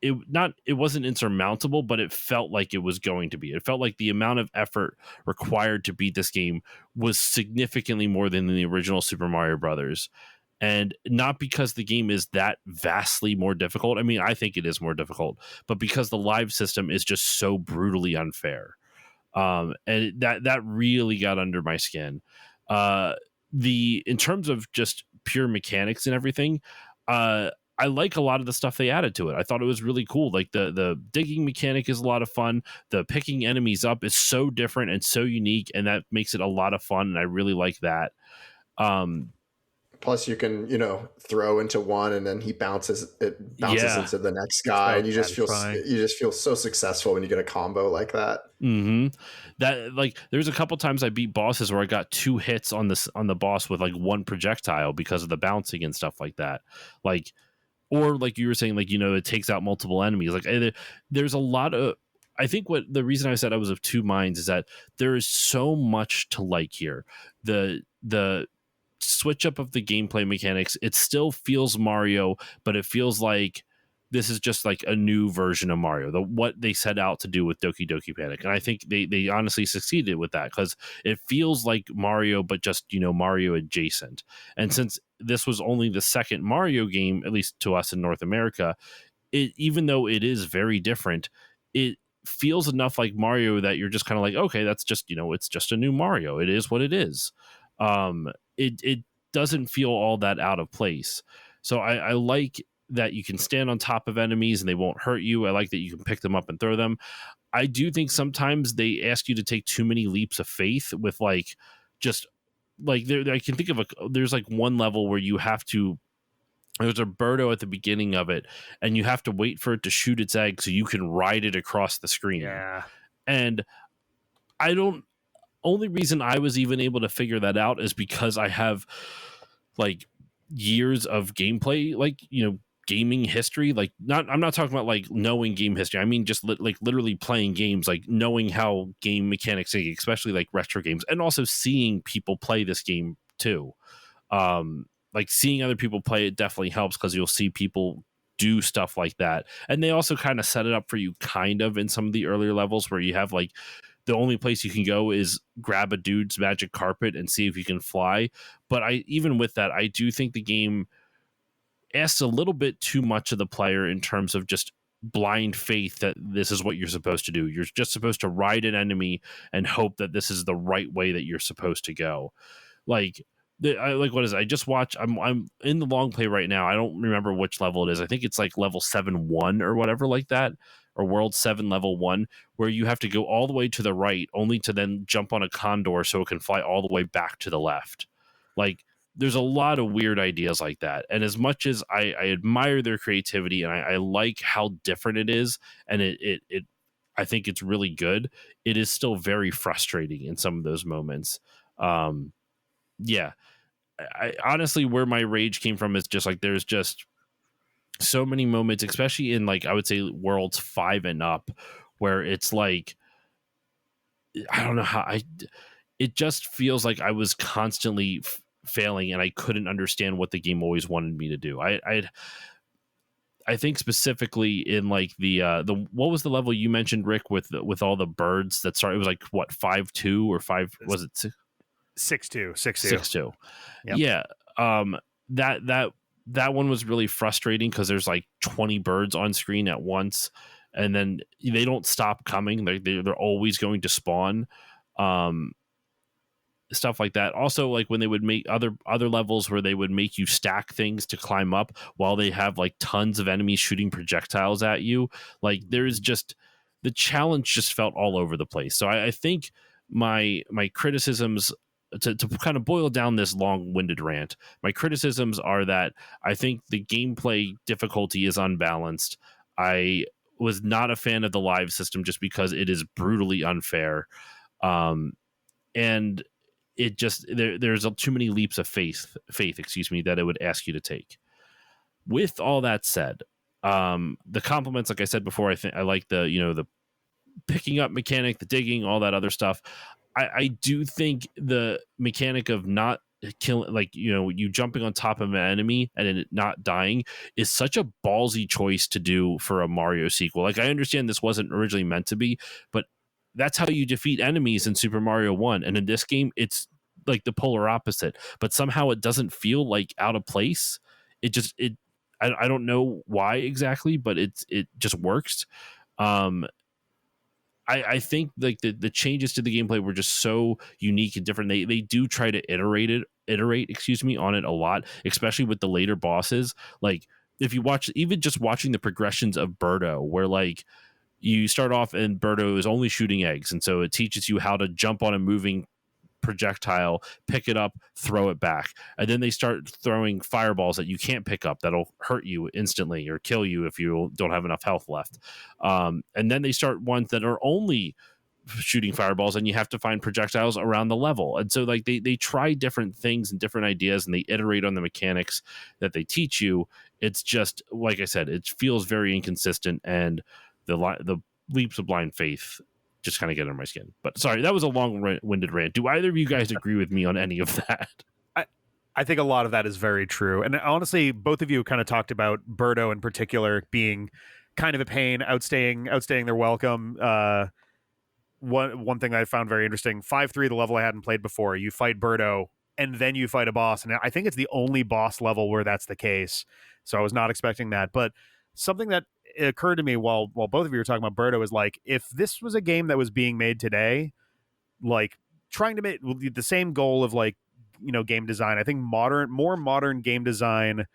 it wasn't insurmountable, but it felt like it was going to be. It felt like the amount of effort required to beat this game was significantly more than the original Super Mario Brothers. And not because the game is that vastly more difficult. I mean, I think it is more difficult, but because the live system is just so brutally unfair. And that really got under my skin. In terms of just pure mechanics and everything, I like a lot of the stuff they added to it. I thought it was really cool. Like the digging mechanic is a lot of fun. The picking enemies up is so different and so unique, and that makes it a lot of fun. And I really like that. Plus, you can, throw into one, and then he bounces into the next guy, and you just feel so successful when you get a combo like that. Mm-hmm. That like, there's a couple times I beat bosses where I got 2 hits on the boss with like 1 projectile because of the bouncing and stuff like that. Like, or like you were saying, like it takes out multiple enemies. Like there's a lot of. I think what the reason I said I was of 2 minds is that there is so much to like here. The switch up of the gameplay mechanics, it still feels Mario, but it feels like this is just like a new version of Mario, what they set out to do with Doki Doki Panic. And I think they honestly succeeded with that, because it feels like Mario, but just Mario adjacent. And since this was only the second Mario game, at least to us in North America, even though it is very different, it feels enough like Mario that you're just kind of like, okay, that's just it's just a new Mario. It is what it is. It doesn't feel all that out of place. So I like that you can stand on top of enemies and they won't hurt you. I like that you can pick them up and throw them. I do think sometimes they ask you to take too many leaps of faith with like, just like I can think of there's like one level where there's a Birdo at the beginning of it, and you have to wait for it to shoot its egg so you can ride it across the screen. Yeah. And only reason I was even able to figure that out is because I have like years of gameplay, like, gaming history. Like I'm not talking about like knowing game history. I mean, just like literally playing games, like knowing how game mechanics, especially like retro games, and also seeing people play this game too. Like seeing other people play it definitely helps, because you'll see people do stuff like that. And they also kind of set it up for you kind of in some of the earlier levels where you have like, the only place you can go is grab a dude's magic carpet and see if you can fly. But even with that, I do think the game asks a little bit too much of the player in terms of just blind faith that this is what you're supposed to do. You're just supposed to ride an enemy and hope that this is the right way that you're supposed to go. Like, what is it? I just watched. I'm in the long play right now. I don't remember which level it is. I think it's like level 7-1 or whatever like that, or World 7 level 1, where you have to go all the way to the right, only to then jump on a condor so it can fly all the way back to the left. Like, there's a lot of weird ideas like that. And as much as I admire their creativity and I like how different it is, and it I think it's really good, it is still very frustrating in some of those moments. Yeah. I honestly, where my rage came from is just like, there's just so many moments, especially in like, I would say worlds 5 and up, where it's like, I don't know how it just feels like I was constantly failing and I couldn't understand what the game always wanted me to do. I think specifically in like the what was the level you mentioned, Rick, with all the birds that started? It was like what, 5-2 or 5, was it 6-2. 6-2. Yep. Yeah. That one was really frustrating because there's like 20 birds on screen at once, and then they don't stop coming. They're always going to spawn. Stuff like that. Also, like when they would make other levels where they would make you stack things to climb up while they have like tons of enemies shooting projectiles at you. Like there's just the challenge just felt all over the place. So I think my criticisms, to kind of boil down this long-winded rant, my criticisms are that I think the gameplay difficulty is unbalanced. I was not a fan of the live system just because it is brutally unfair. And it just there's too many leaps of faith, that it would ask you to take. With all that said, the compliments, like I said before, I think I like the picking up mechanic, the digging, all that other stuff. I do think the mechanic of not killing, like, you jumping on top of an enemy and it not dying is such a ballsy choice to do for a Mario sequel. Like, I understand this wasn't originally meant to be, but that's how you defeat enemies in Super Mario 1. And in this game, it's like the polar opposite, but somehow it doesn't feel like out of place. I don't know why exactly, but it just works. I think like the changes to the gameplay were just so unique and different. They do try to iterate on it a lot, especially with the later bosses. Like if you watch, even just watching the progressions of Birdo, where like you start off and Birdo is only shooting eggs, and so it teaches you how to jump on a moving projectile, pick it up, throw it back, and then they start throwing fireballs that you can't pick up that'll hurt you instantly or kill you if you don't have enough health left. And then they start ones that are only shooting fireballs, and you have to find projectiles around the level. And so like they try different things and different ideas, and they iterate on the mechanics that they teach you. It's just, like I said, it feels very inconsistent, and the leaps of blind faith just kind of get under my skin. But sorry, that was a long-winded rant. Do either of you guys agree with me on any of that? I think a lot of that is very true. And honestly, both of you kind of talked about Birdo in particular being kind of a pain, outstaying their welcome. One thing that I found very interesting, 5-3, the level I hadn't played before, you fight Birdo and then you fight a boss. And I think it's the only boss level where that's the case. So I was not expecting that. But something that occurred to me while both of you were talking about Birdo is like, if this was a game that was being made today, like trying to make the same goal of like, game design, I think more modern game design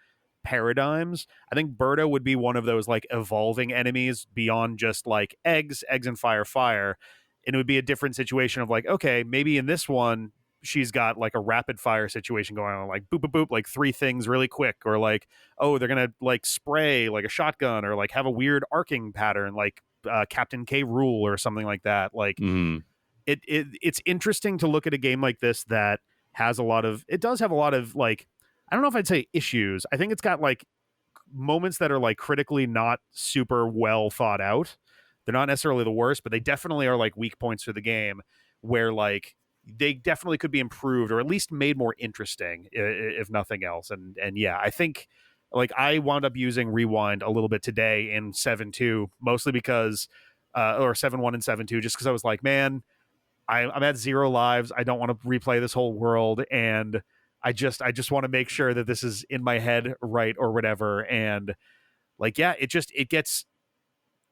paradigms, I think Birdo would be one of those like evolving enemies beyond just like eggs and fire. And it would be a different situation of like, okay, maybe in this one she's got like a rapid fire situation going on, like boop boop boop, like 3 things really quick, or like, oh, they're gonna like spray like a shotgun, or like have a weird arcing pattern like Captain K. Rool or something like that. Like it's interesting to look at a game like this that has does have a lot of like, I don't know if I'd say issues. I think it's got like moments that are like critically not super well thought out. They're not necessarily the worst, but they definitely are like weak points for the game, where like they definitely could be improved or at least made more interesting, if nothing else. And yeah, I think like I wound up using Rewind a little bit today in 7.2, mostly because or 7.1 and 7.2, just because I was like, man, I'm at 0 lives. I don't want to replay this whole world, and I just want to make sure that this is in my head right or whatever. And like, yeah, it gets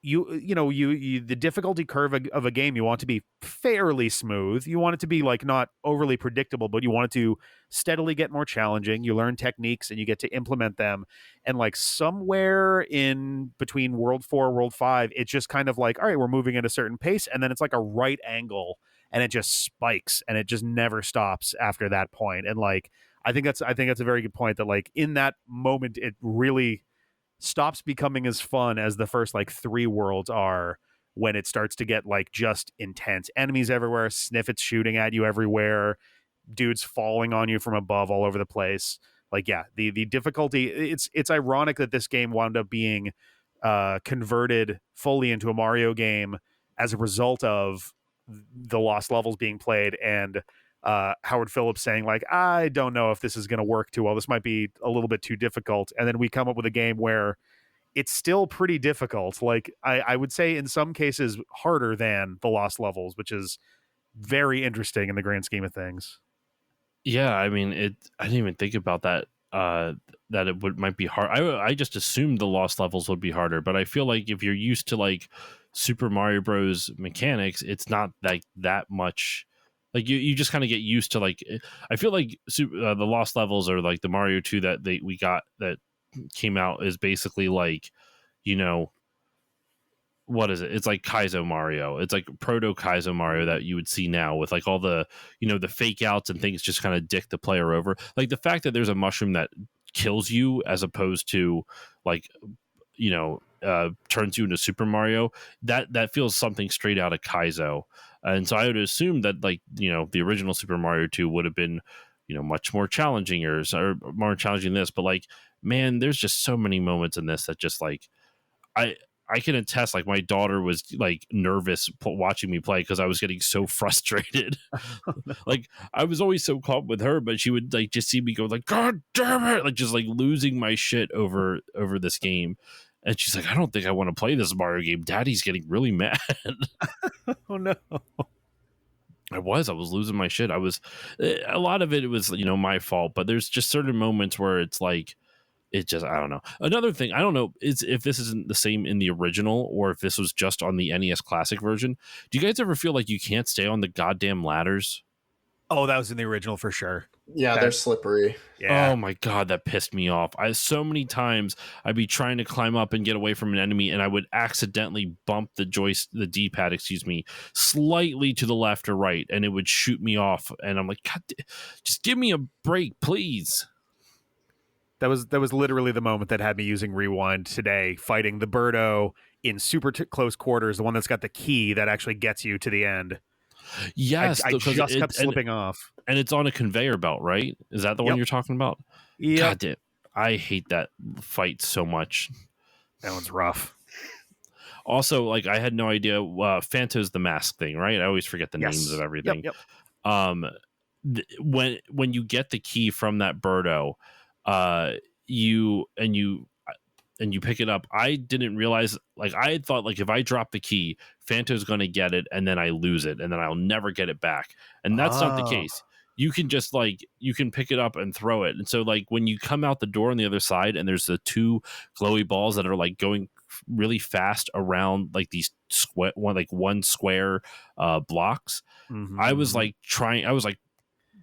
you the difficulty curve of a game, you want to be fairly smooth. You want it to be like not overly predictable, but you want it to steadily get more challenging. You learn techniques and you get to implement them. And like somewhere in between World 4, World 5, it's just kind of like, all right, we're moving at a certain pace, and then it's like a right angle and it just spikes and it just never stops after that point. And like I think that's a very good point, that like in that moment it really stops becoming as fun as the first like 3 worlds are, when it starts to get like just intense. Enemies everywhere, sniffets shooting at you everywhere, dudes falling on you from above all over the place. Like, yeah, the difficulty, it's ironic that this game wound up being converted fully into a Mario game as a result of the lost levels being played, and Howard Phillips saying like, I don't know if this is going to work too well. This might be a little bit too difficult. And then we come up with a game where it's still pretty difficult. Like I would say in some cases harder than the lost levels, which is very interesting in the grand scheme of things. Yeah, I mean, I didn't even think about that that it might be hard. I just assumed the lost levels would be harder, but I feel like if you're used to like Super Mario Bros. Mechanics, it's not like that much. Like you just kind of get used to like. I feel like the lost levels or like the Mario 2 that we got that came out is basically like, you know, what is it? It's like Kaizo Mario. It's like proto Kaizo Mario that you would see now with like all the, you know, the fake outs and things just kind of dick the player over. Like the fact that there's a mushroom that kills you as opposed to like, you know, turns you into Super Mario, that feels something straight out of Kaizo. And so I would assume that like, you know, the original Super Mario 2 would have been, you know, much more challenging or more challenging than this. But like, man, there's just so many moments in this that just like, I can attest, like my daughter was like nervous watching me play because I was getting so frustrated. Like I was always so calm with her, but she would like just see me go like, God damn it, like just like losing my shit over this game. And she's like, I don't think I want to play this Mario game. Daddy's getting really mad. Oh no. I was losing my shit. A lot of it was, you know, my fault, but there's just certain moments where it's like, it just, I don't know. Another thing, I don't know is if this isn't the same in the original or if this was just on the NES Classic version. Do you guys ever feel like you can't stay on the goddamn ladders? Oh, that was in the original for sure. Yeah, they're slippery. Yeah. Oh my god, that pissed me off. So many times I'd be trying to climb up and get away from an enemy, and I would accidentally bump the D-pad, slightly to the left or right, and it would shoot me off. And I'm like, God, just give me a break, please. That was literally the moment that had me using Rewind today, fighting the Birdo in super close quarters, the one that's got the key that actually gets you to the end. Yes, I just kept slipping off. And it's on a conveyor belt, right? Is that the one you're talking about? Yeah. God damn, I hate that fight so much. That one's rough. Also, like I had no idea Phanto's the mask thing, right? I always forget the names of everything. Yep. When you get the key from that Birdo, you pick it up. I didn't realize, like I had thought like if I drop the key, Phanto's going to get it and then I lose it and then I'll never get it back. And that's not the case. You can just like, you can pick it up and throw it. And so like when you come out the door on the other side and there's the two glowy balls that are like going really fast around like these one square blocks. Mm-hmm. I was like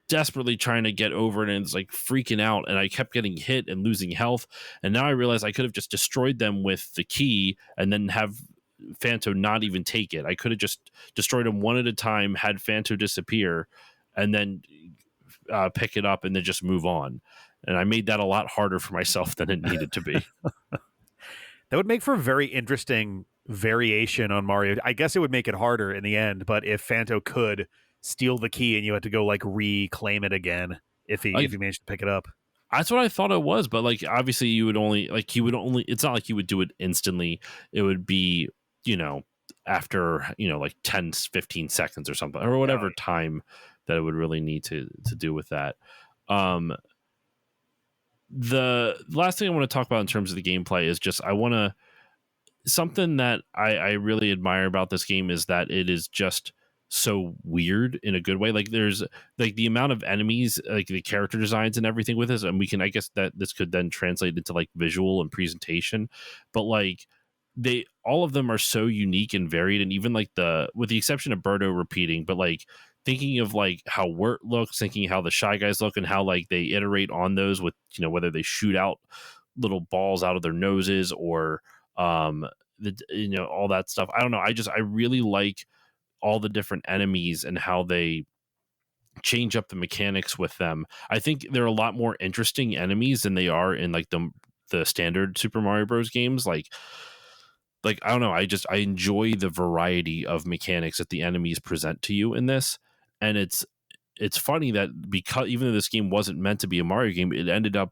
desperately trying to get over it and it's like freaking out and I kept getting hit and losing health, and now I realize I could have just destroyed them with the key and then have Phanto not even take it. I could have just destroyed them one at a time, had Phanto disappear, and then pick it up and then just move on. And I made that a lot harder for myself than it needed to be. That would make for a very interesting variation on Mario. I guess it would make it harder in the end, but if Phanto could steal the key and you had to go like reclaim it again if he managed to pick it up. That's what I thought it was, but like obviously you would only like he would only, it's not like he would do it instantly. It would be, you know, after, you know, like 10-15 seconds or something or whatever time that it would really need to do with that. The last thing I want to talk about in terms of the gameplay is just something that I really admire about this game is that it is just so weird in a good way. Like there's like the amount of enemies, like the character designs and everything with this, and we can, I guess that this could then translate into like visual and presentation, but like all of them are so unique and varied, and even like with the exception of Birdo repeating, but like thinking of like how Wirt looks, thinking how the Shy Guys look and how like they iterate on those with, you know, whether they shoot out little balls out of their noses or you know, all that stuff. I don't know. I really like all the different enemies and how they change up the mechanics with them. I think they're a lot more interesting enemies than they are in like the standard Super Mario Bros. Games. Like I don't know. I enjoy the variety of mechanics that the enemies present to you in this, and it's funny that because even though this game wasn't meant to be a Mario game, it ended up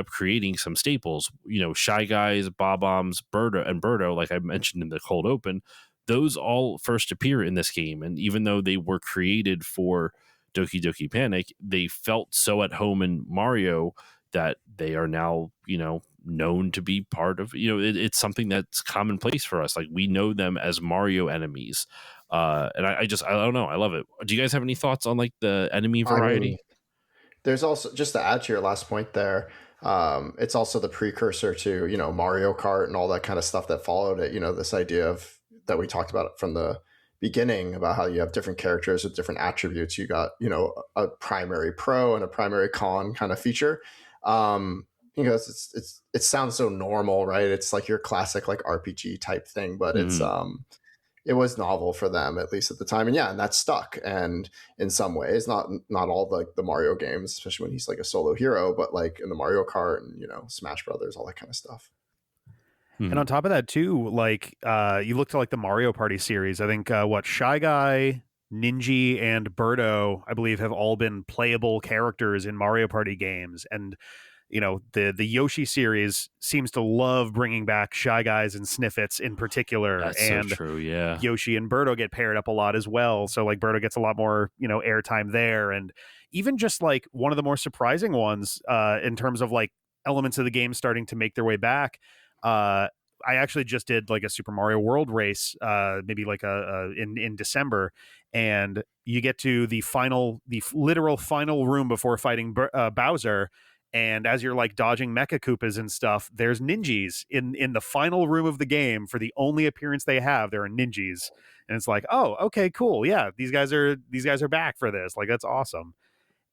creating some staples. You know, Shy Guys, Bob-ombs, Birdo, like I mentioned in the cold open. Those all first appear in this game, and even though they were created for Doki Doki Panic, they felt so at home in Mario that they are now, you know, known to be part of, you know, it's something that's commonplace for us. Like we know them as Mario enemies, and I don't know, I love it. Do you guys have any thoughts on like the enemy variety? there's also, just to add to your last point there, it's also the precursor to, you know, Mario Kart and all that kind of stuff that followed it. You know, this idea of that we talked about from the beginning about how you have different characters with different attributes. You got, you know, a primary pro and a primary con kind of feature. Because it sounds so normal, right? It's like your classic like RPG type thing, but it was novel for them, at least at the time. And yeah, and that stuck. And in some ways, not all the Mario games, especially when he's like a solo hero, but like in the Mario Kart and, you know, Smash Brothers, all that kind of stuff. And on top of that too, like you look to like the Mario Party series. I think Shy Guy, Ninja, and Birdo, I believe, have all been playable characters in Mario Party games. And you know, the Yoshi series seems to love bringing back Shy Guys and Sniffets in particular. That's and so true, yeah. Yoshi and Birdo get paired up a lot as well. So like Birdo gets a lot more, you know, airtime there. And even just like one of the more surprising ones in terms of like elements of the game starting to make their way back. I actually just did like a Super Mario World race, maybe like in December, and you get to the literal final room before fighting Bowser. And as you're like dodging Mecha Koopas and stuff, there's ninjas in the final room of the game. For the only appearance they have, there are ninjas, and it's like, oh, okay, cool, yeah, these guys are back for this. Like, that's awesome.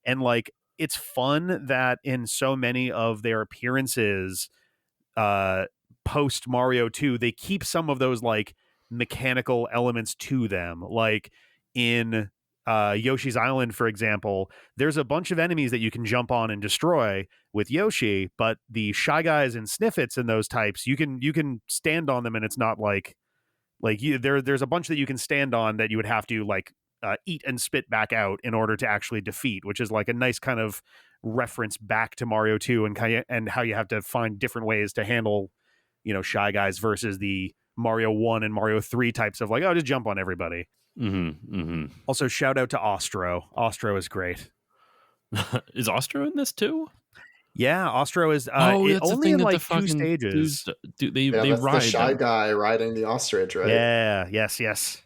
And like, it's fun that in so many of their appearances, post Mario 2, they keep some of those like mechanical elements to them, like in Yoshi's Island, for example. There's a bunch of enemies that you can jump on and destroy with Yoshi, but the Shy Guys and Sniffets and those types, you can stand on them, and it's not like there's a bunch that you can stand on that you would have to like eat and spit back out in order to actually defeat, which is like a nice kind of reference back to Mario 2 and how you have to find different ways to handle, you know, Shy Guys versus the Mario 1 and Mario 3 types of like, oh, just jump on everybody. Also, shout out to Ostro. Ostro is great. Is Ostro in this too? Yeah, Ostro is that's only in like 2 stages. They that's ride the Shy them. Guy riding the ostrich, right? Yeah, yes.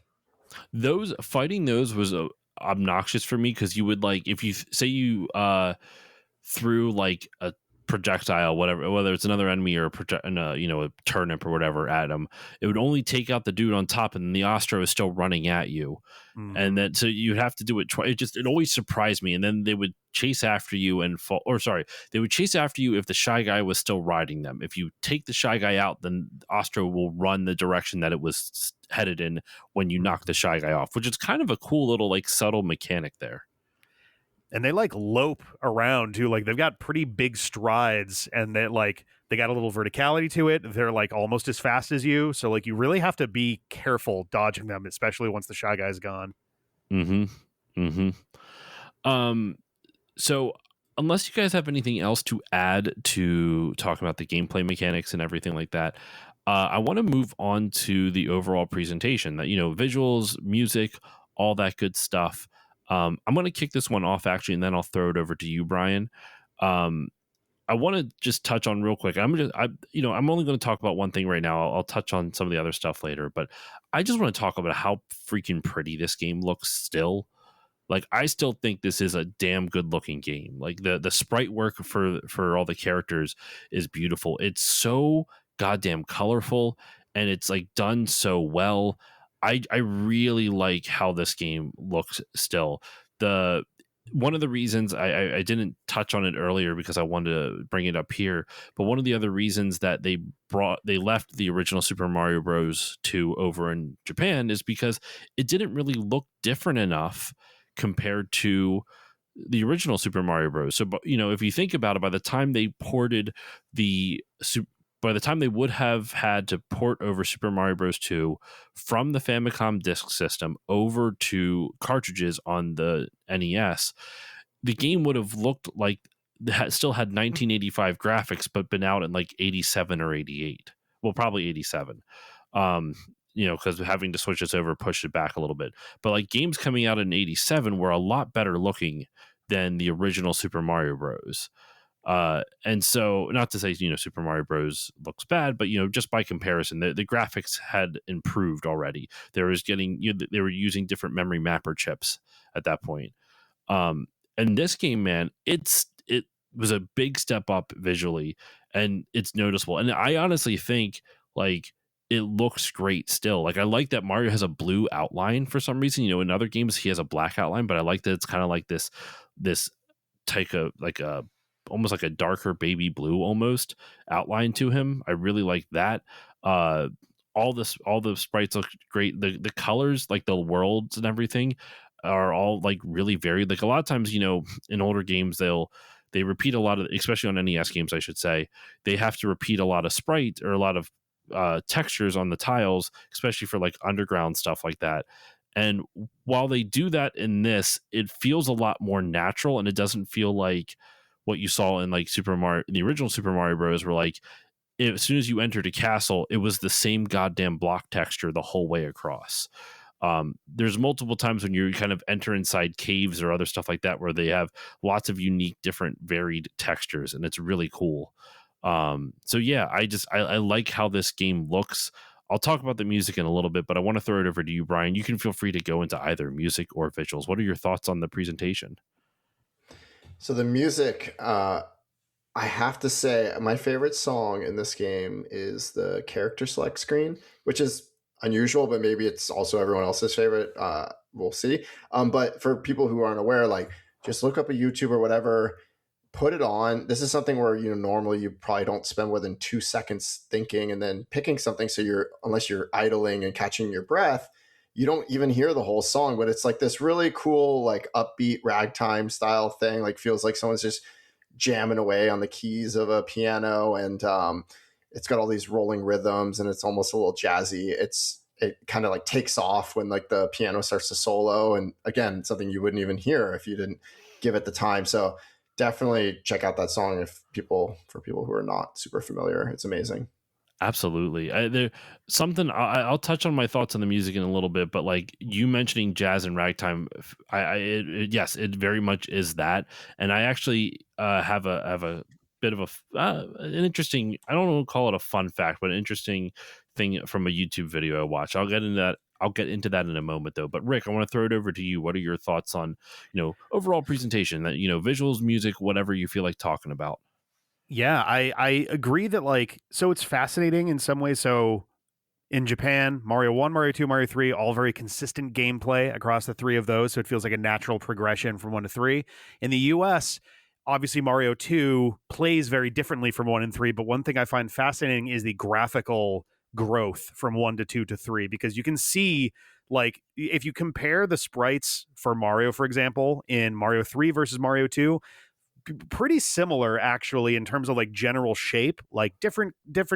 Those fighting those was obnoxious for me, because you would like, if you say you threw like a projectile, whether it's another enemy or a turnip or whatever at him, it would only take out the dude on top, and the Ostro is still running at you. And then so you'd have to do it twice. It always surprised me. And then they would chase after you they would chase after you if the Shy Guy was still riding them. If you take the Shy Guy out, then Ostro will run the direction that it was headed in when you knock the Shy Guy off, which is kind of a cool little like subtle mechanic there. And they like lope around too. Like, they've got pretty big strides, and they got a little verticality to it. They're like almost as fast as you. So like, you really have to be careful dodging them, especially once the Shy Guy's gone. So unless you guys have anything else to add to talking about the gameplay mechanics and everything like that, I want to move on to the overall presentation, that, you know, visuals, music, all that good stuff. I'm going to kick this one off actually, and then I'll throw it over to you, Brian. I want to just touch on real quick. I'm only going to talk about one thing right now. I'll touch on some of the other stuff later, but I just want to talk about how freaking pretty this game looks still. Like, I still think this is a damn good looking game. Like, the sprite work for all the characters is beautiful. It's so goddamn colorful, and it's like done so well. I really like how this game looks still. One of the reasons I didn't touch on it earlier because I wanted to bring it up here, but one of the other reasons that they left the original Super Mario Bros. 2 over in Japan is because it didn't really look different enough compared to the original Super Mario Bros. So, you know, if you think about it, by the time they would have had to port over Super Mario Bros. 2 from the Famicom disk system over to cartridges on the NES, the game would have looked like it still had 1985 graphics, but been out in like 87 or 88. Well, probably 87. You know, because having to switch this over pushed it back a little bit. But like, games coming out in 87 were a lot better looking than the original Super Mario Bros. And so, not to say, you know, Super Mario Bros. Looks bad, but, you know, just by comparison, the graphics had improved already. They were using different memory mapper chips at that point. And this game, man, it was a big step up visually, and it's noticeable. And I honestly think like it looks great still. Like I like that Mario has a blue outline for some reason. You know, in other games he has a black outline, but I like that it's kind of like this take a like a almost like a darker baby blue almost outline to him. I really like that. All the sprites look great. The colors, like the worlds and everything, are all like really varied. Like a lot of times, you know, in older games they repeat a lot of, especially on NES games, I should say, they have to repeat a lot of sprite or a lot of textures on the tiles, especially for like underground stuff like that. And while they do that in this, it feels a lot more natural, and it doesn't feel like what you saw in like Super Mario, in the original Super Mario Bros. Where like as soon as you entered a castle, it was the same goddamn block texture the whole way across. There's multiple times when you kind of enter inside caves or other stuff like that where they have lots of unique, different, varied textures, and it's really cool. So yeah, I like how this game looks. I'll talk about the music in a little bit, but I want to throw it over to you, Brian. You can feel free to go into either music or visuals. What are your thoughts on the presentation? So the music, I have to say, my favorite song in this game is the character select screen, which is unusual, but maybe it's also everyone else's favorite. We'll see. But for people who aren't aware, like just look up a YouTube or whatever, put it on. This is something where, you know, normally you probably don't spend more than 2 seconds thinking and then picking something. So unless you're idling and catching your breath, you don't even hear the whole song, but it's like this really cool, like upbeat ragtime style thing. Like feels like someone's just jamming away on the keys of a piano, and it's got all these rolling rhythms, and it's almost a little jazzy. It kind of like takes off when like the piano starts to solo, and again, something you wouldn't even hear if you didn't give it the time. So definitely check out that song for people who are not super familiar. It's amazing. Absolutely. I'll touch on my thoughts on the music in a little bit, but like you mentioning jazz and ragtime, yes, it very much is that. And I actually have a bit of an interesting, I don't know, call it a fun fact, but an interesting thing from a YouTube video I watched. I'll get into that in a moment though. But Rick, I want to throw it over to you. What are your thoughts on, you know, overall presentation, that, you know, visuals, music, whatever you feel like talking about? Yeah, I agree that like, so it's fascinating in some ways. So in Japan, Mario 1, Mario 2, Mario 3, all very consistent gameplay across the three of those. So it feels like a natural progression from 1 to 3. In the US, obviously Mario 2 plays very differently from 1 and 3. But one thing I find fascinating is the graphical growth from 1 to 2 to 3, because you can see, like, if you compare the sprites for Mario, for example, in Mario 3 versus Mario 2, pretty similar actually in terms of like general shape, like different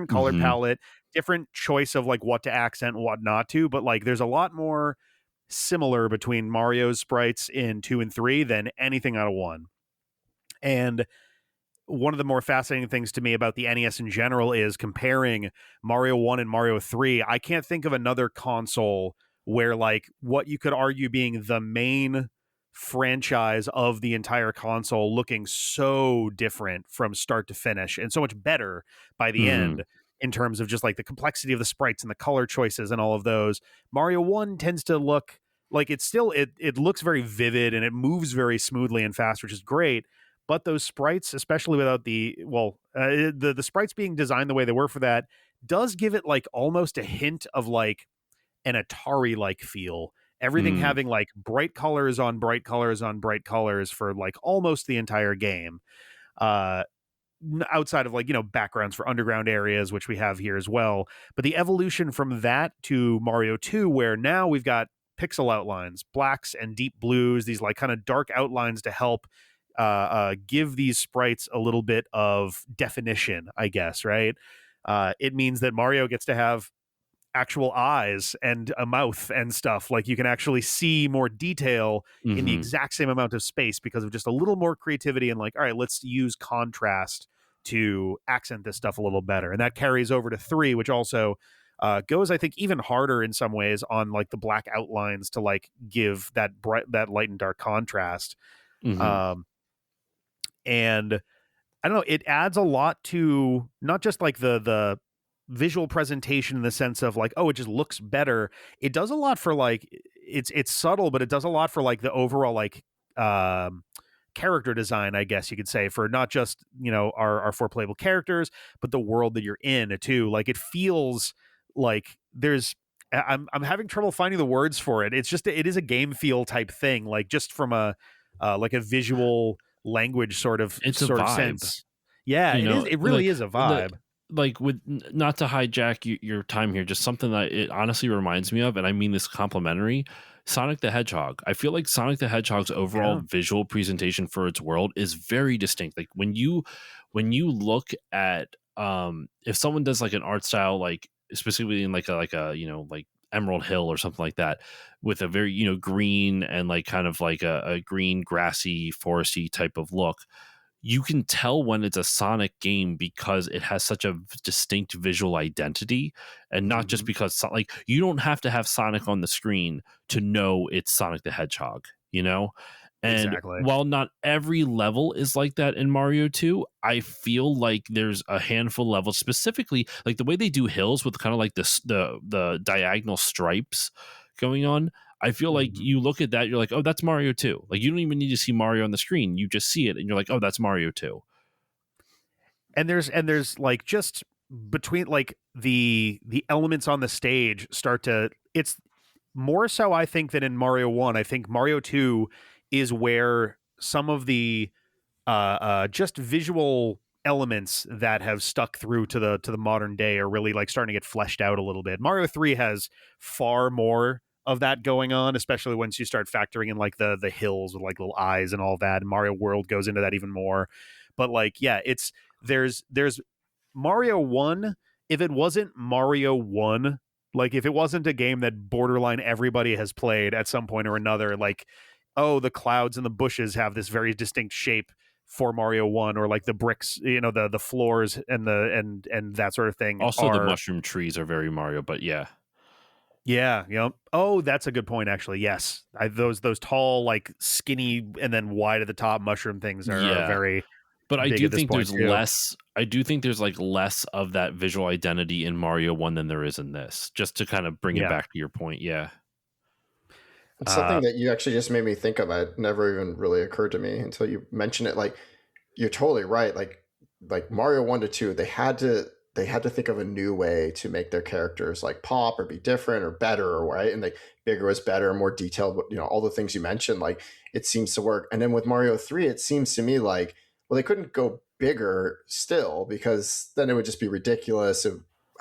color palette, different choice of like what to accent and what not to, but like there's a lot more similar between Mario's sprites in 2 and 3 than anything out of 1. And one of the more fascinating things to me about the NES in general is comparing Mario 1 and Mario 3. I can't think of another console where like what you could argue being the main franchise of the entire console looking so different from start to finish, and so much better by the end in terms of just like the complexity of the sprites and the color choices and all of those. Mario 1 tends to look like it looks very vivid and it moves very smoothly and fast, which is great. But those sprites, especially without the sprites being designed the way they were for that, does give it like almost a hint of like an Atari-like feel. Everything having like bright colors on bright colors on bright colors for like almost the entire game. Outside of like, you know, backgrounds for underground areas, which we have here as well. But the evolution from that to Mario 2, where now we've got pixel outlines, blacks and deep blues, these like kind of dark outlines to help give these sprites a little bit of definition, I guess, right? It means that Mario gets to have actual eyes and a mouth and stuff. Like you can actually see more detail in the exact same amount of space because of just a little more creativity and like, all right, let's use contrast to accent this stuff a little better. And that carries over to 3, which also goes, I think, even harder in some ways on like the black outlines to like give that light and dark contrast. And I don't know, it adds a lot to not just like the visual presentation in the sense of like, oh, it just looks better. It does a lot for like, it's subtle, but it does a lot for like the overall like character design, I guess you could say, for not just, our four playable characters, but the world that you're in too. Like, it feels like I'm having trouble finding the words for it. It's just, it is a game feel type thing, like just from a like a visual language sort of It's a vibe. sense. Yeah, it is. It really is a vibe. Like with not to hijack your time here, just something that it honestly reminds me of, and I mean this complimentary. Sonic the Hedgehog. I feel like Sonic the Hedgehog's overall visual presentation for its world is very distinct. Like when you look at if someone does like an art style, like specifically in like a like Emerald Hill or something like that, with a very green and like kind of like a green grassy foresty type of look, you can tell when it's a Sonic game because it has such a distinct visual identity, and not just because like you don't have to have Sonic on the screen to know it's Sonic the Hedgehog, And Exactly. while not every level is like that in Mario 2, I feel like there's a handful of levels, specifically like the way they do hills with kind of like the diagonal stripes going on. I feel like you look at that, you're like, oh, that's Mario 2. Like, you don't even need to see Mario on the screen. You just see it, and you're like, oh, that's Mario 2. And there's like, just between like the elements on the stage start to, it's more so, I think, than in Mario 1. I think Mario 2 is where some of the just visual elements that have stuck through to the modern day are really like starting to get fleshed out a little bit. Mario 3 has far more of that going on, especially once you start factoring in like the hills with like little eyes and all that. And Mario World goes into that even more. But like, yeah, it's there's Mario 1. If it wasn't Mario 1, like if it wasn't a game that borderline everybody has played at some point or another, like, oh, the clouds and the bushes have this very distinct shape for Mario 1, or like the bricks, the floors and and that sort of thing. Also, the mushroom trees are very Mario, but yeah. Yeah. Oh, that's a good point, actually. Yes. Those tall, like skinny and then wide at the top mushroom things are very. But I do think there's less. I do think there's like less of that visual identity in Mario 1 than there is in this. Just to kind of bring it back to your point, yeah. It's something that you actually just made me think of. It never even really occurred to me until you mentioned it. Like, you're totally right. Like Mario 1 to 2, they had to think of a new way to make their characters like pop or be different or better, right? And like bigger was better, more detailed, all the things you mentioned, like it seems to work. And then with Mario 3, it seems to me like, well, they couldn't go bigger still, because then it would just be ridiculous.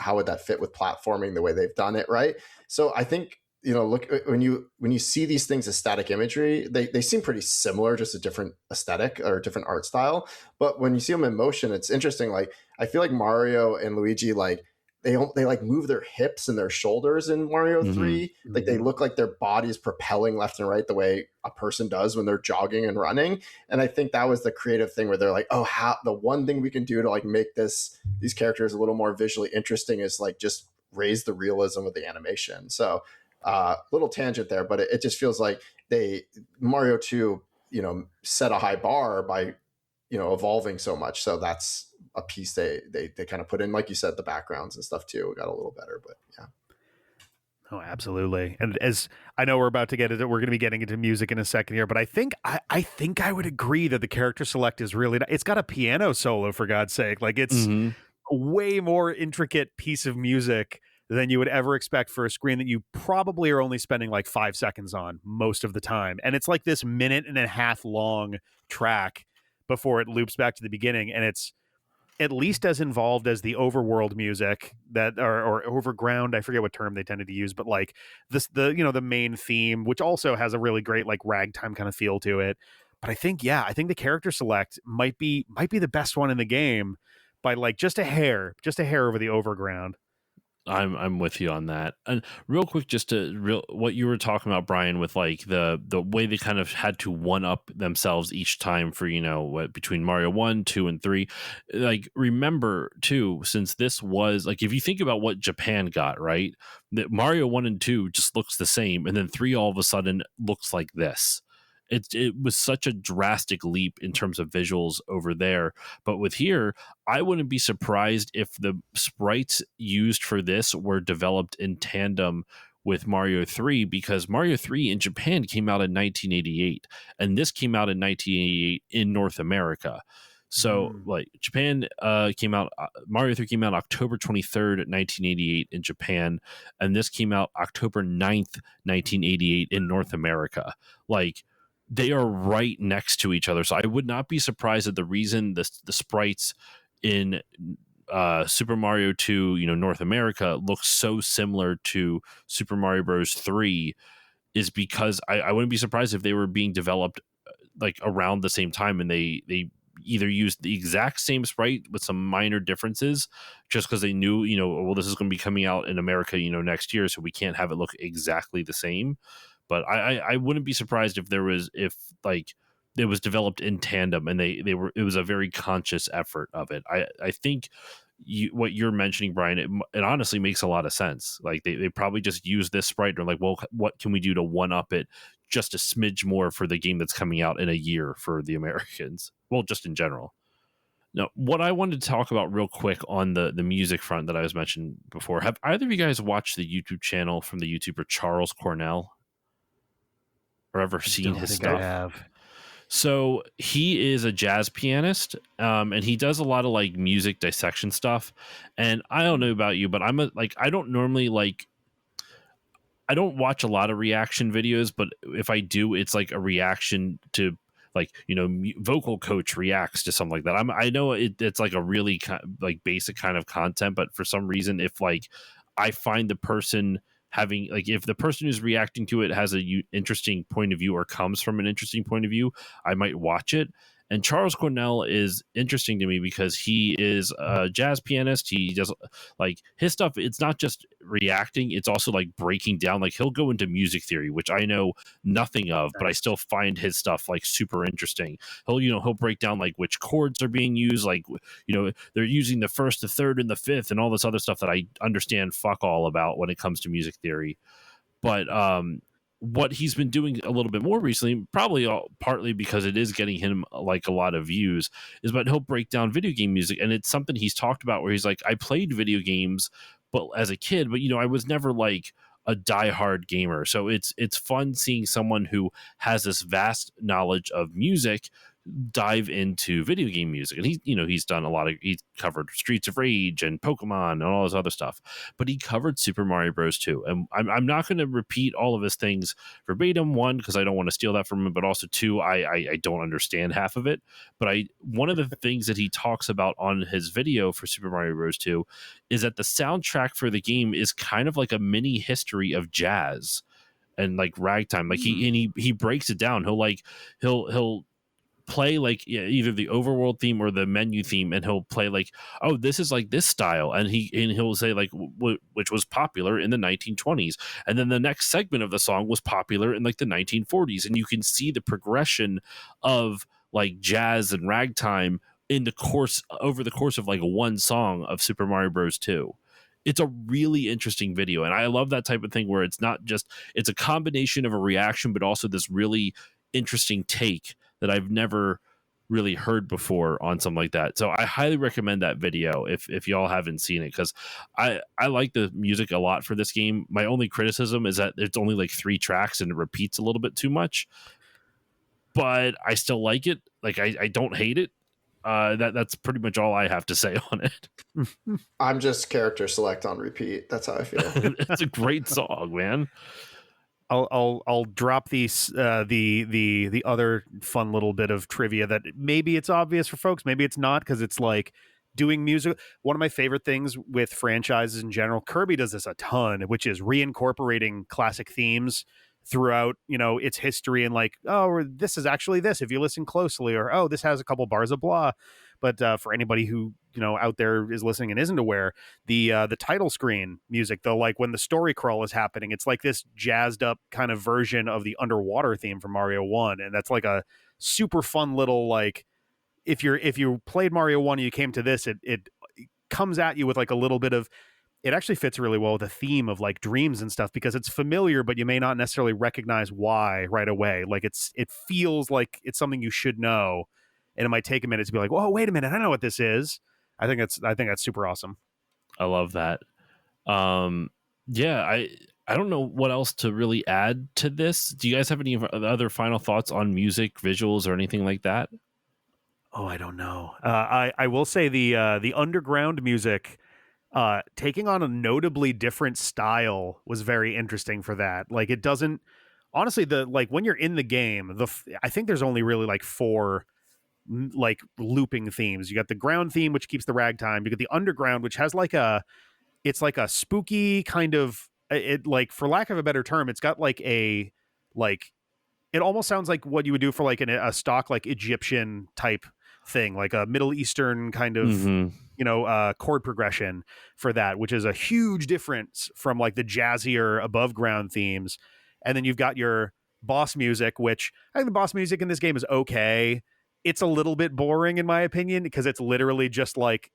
How would that fit with platforming the way they've done it, right? So I think, look, when you see these things as static imagery, they seem pretty similar, just a different aesthetic or a different art style. But when you see them in motion, it's interesting. Like, I feel like Mario and Luigi, like they like move their hips and their shoulders in Mario 3. Like they look like their body's propelling left and right the way a person does when they're jogging and running. And I think that was the creative thing where they're like, oh, the one thing we can do to like make these characters a little more visually interesting is like just raise the realism of the animation. So little tangent there, but it just feels like Mario 2, set a high bar by, evolving so much. So that's a piece they kind of put in, like you said, the backgrounds and stuff too got a little better, but yeah. Oh, absolutely. And as I know we're about to get into, we're going to be getting into music in a second here, but I think I would agree that the character select is really, it's got a piano solo, for God's sake. Like it's a way more intricate piece of music than you would ever expect for a screen that you probably are only spending like 5 seconds on most of the time. And it's like this 1.5-minute long track before it loops back to the beginning. And it's at least as involved as the overworld music that, or overground, I forget what term they tended to use, but like this, the main theme, which also has a really great like ragtime kind of feel to it. But I think the character select might be the best one in the game by like just a hair over the overground. I'm with you on that. And real quick, just what you were talking about, Brian, with like the way they kind of had to one up themselves each time for between Mario 1, 2, and 3. Like, remember too, since this was like, if you think about what Japan got, right, that Mario 1 and 2 just looks the same, and then 3 all of a sudden looks like this. It was such a drastic leap in terms of visuals over there. But with here, I wouldn't be surprised if the sprites used for this were developed in tandem with Mario 3, because Mario 3 in Japan came out in 1988 and this came out in 1988 in North America. So like Japan came out, Mario 3 came out October 23rd, 1988 in Japan, and this came out October 9th, 1988 in North America. Like, they are right next to each other. So I would not be surprised that the reason the sprites in Super Mario 2, North America looks so similar to Super Mario Bros. 3 is because I wouldn't be surprised if they were being developed like around the same time, and they either used the exact same sprite with some minor differences just because they knew, well, this is going to be coming out in America, next year, so we can't have it look exactly the same. But I wouldn't be surprised if it was developed in tandem, and it was a very conscious effort of it. I think what you're mentioning, Brian, it honestly makes a lot of sense. Like they probably just use this sprite and like, well, what can we do to one up it just a smidge more for the game that's coming out in a year for the Americans? Well, just in general. Now, what I wanted to talk about real quick on the music front that I was mentioned before, have either of you guys watched the YouTube channel from the YouTuber Charles Cornell? Or ever seen his stuff? I have. So he is a jazz pianist, and he does a lot of like music dissection stuff. And I don't know about you, but I don't normally I don't watch a lot of reaction videos, but if I do, it's like a reaction to like, vocal coach reacts to something like that. I know it's like a really like basic kind of content, but for some reason, if like I find the person having like, if the person who's reacting to it has a interesting point of view or comes from an interesting point of view, I might watch it. And Charles Cornell is interesting to me because he is a jazz pianist. He does like his stuff. It's not just reacting. It's also like breaking down. Like he'll go into music theory, which I know nothing of, but I still find his stuff like super interesting. He'll break down like which chords are being used. Like, they're using the first, the third, and the fifth, and all this other stuff that I understand fuck all about when it comes to music theory. But what he's been doing a little bit more recently, probably partly because it is getting him like a lot of views, is but he'll break down video game music. And it's something he's talked about where he's like, I played video games but as a kid, but I was never like a diehard gamer. So it's fun seeing someone who has this vast knowledge of music dive into video game music. And he's done he's covered Streets of Rage and Pokemon and all this other stuff, but he covered Super Mario Bros. 2. And I'm not going to repeat all of his things verbatim, one, because I don't want to steal that from him, but also two, I don't understand half of it. But one of the things that he talks about on his video for Super Mario Bros. 2 is that the soundtrack for the game is kind of like a mini history of jazz and like ragtime. Like he breaks it down. He'll play like either the overworld theme or the menu theme, and he'll play like, oh, this is like this style, and he'll say like which was popular in the 1920s, and then the next segment of the song was popular in like the 1940s, and you can see the progression of like jazz and ragtime over the course of like one song of Super Mario Bros. 2. It's a really interesting video, and I love that type of thing where it's a combination of a reaction but also this really interesting take that I've never really heard before on something like that. So I highly recommend that video if y'all haven't seen it, because I like the music a lot for this game. My only criticism is that it's only like 3 tracks and it repeats a little bit too much, but I still like it. Like I don't hate it. That's pretty much all I have to say on it. I'm just character select on repeat. That's how I feel. It's a great song, man. I'll drop the other fun little bit of trivia that maybe it's obvious for folks, maybe it's not, because it's like doing music. One of my favorite things with franchises in general, Kirby does this a ton, which is reincorporating classic themes throughout its history, and like, oh, this is actually this if you listen closely, or oh, this has a couple bars of blah. But for anybody who out there is listening and isn't aware, the title screen music, though, like when the story crawl is happening, it's like this jazzed up kind of version of the underwater theme from Mario 1, and that's like a super fun little, like, if you played Mario 1 and you came to this, it comes at you with like a little bit of, it actually fits really well with the theme of like dreams and stuff, because it's familiar, but you may not necessarily recognize why right away. Like it feels like it's something you should know, and it might take a minute to be like, whoa, wait a minute, I know what this is. I think that's super awesome. I love that. Yeah, I don't know what else to really add to this. Do you guys have any other final thoughts on music, visuals, or anything like that? Oh, I don't know. I will say the underground music taking on a notably different style was very interesting for that. Like it doesn't honestly the like when you're in the game, I think there's only really like four like looping themes. You got the ground theme, which keeps the ragtime. You got the underground, which has like it's like a spooky kind of it like for lack of a better term, it's got like a like it almost sounds like what you would do for like a stock like Egyptian type thing, like a Middle Eastern kind of chord progression for that, which is a huge difference from like the jazzier above ground themes. And then you've got your boss music, which I think the boss music in this game is okay. It's a little bit boring in my opinion because it's literally just like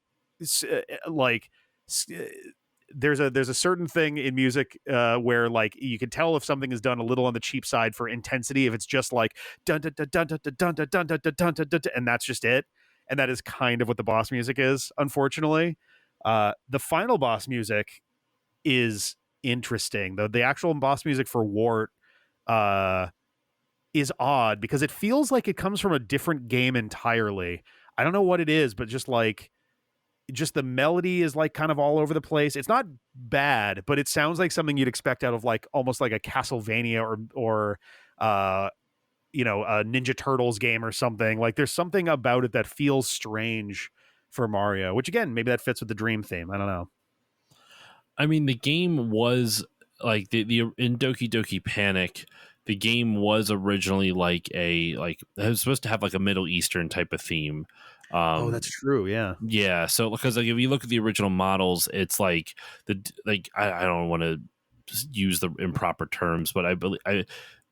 there's a certain thing in music where like you can tell if something is done a little on the cheap side for intensity if it's just like dun dun dun dun dun dun dun dun dun dun dun dun, and that's just it. And that is kind of what the boss music is, unfortunately. The final boss music is interesting, though. The actual boss music for Wart is odd because it feels like it comes from a different game entirely. I don't know what it is, but just the melody is like kind of all over the place. It's not bad, but it sounds like something you'd expect out of like almost like a Castlevania or a Ninja Turtles game or something. Like there's something about it that feels strange for Mario, which again, maybe that fits with the Dream theme. I don't know. I mean, the game was like the in Doki Doki Panic, the game was originally it was supposed to have like a Middle Eastern type of theme. Oh, that's true. Yeah. Yeah. So because like if you look at the original models, it's like I don't want to use the improper terms, but I believe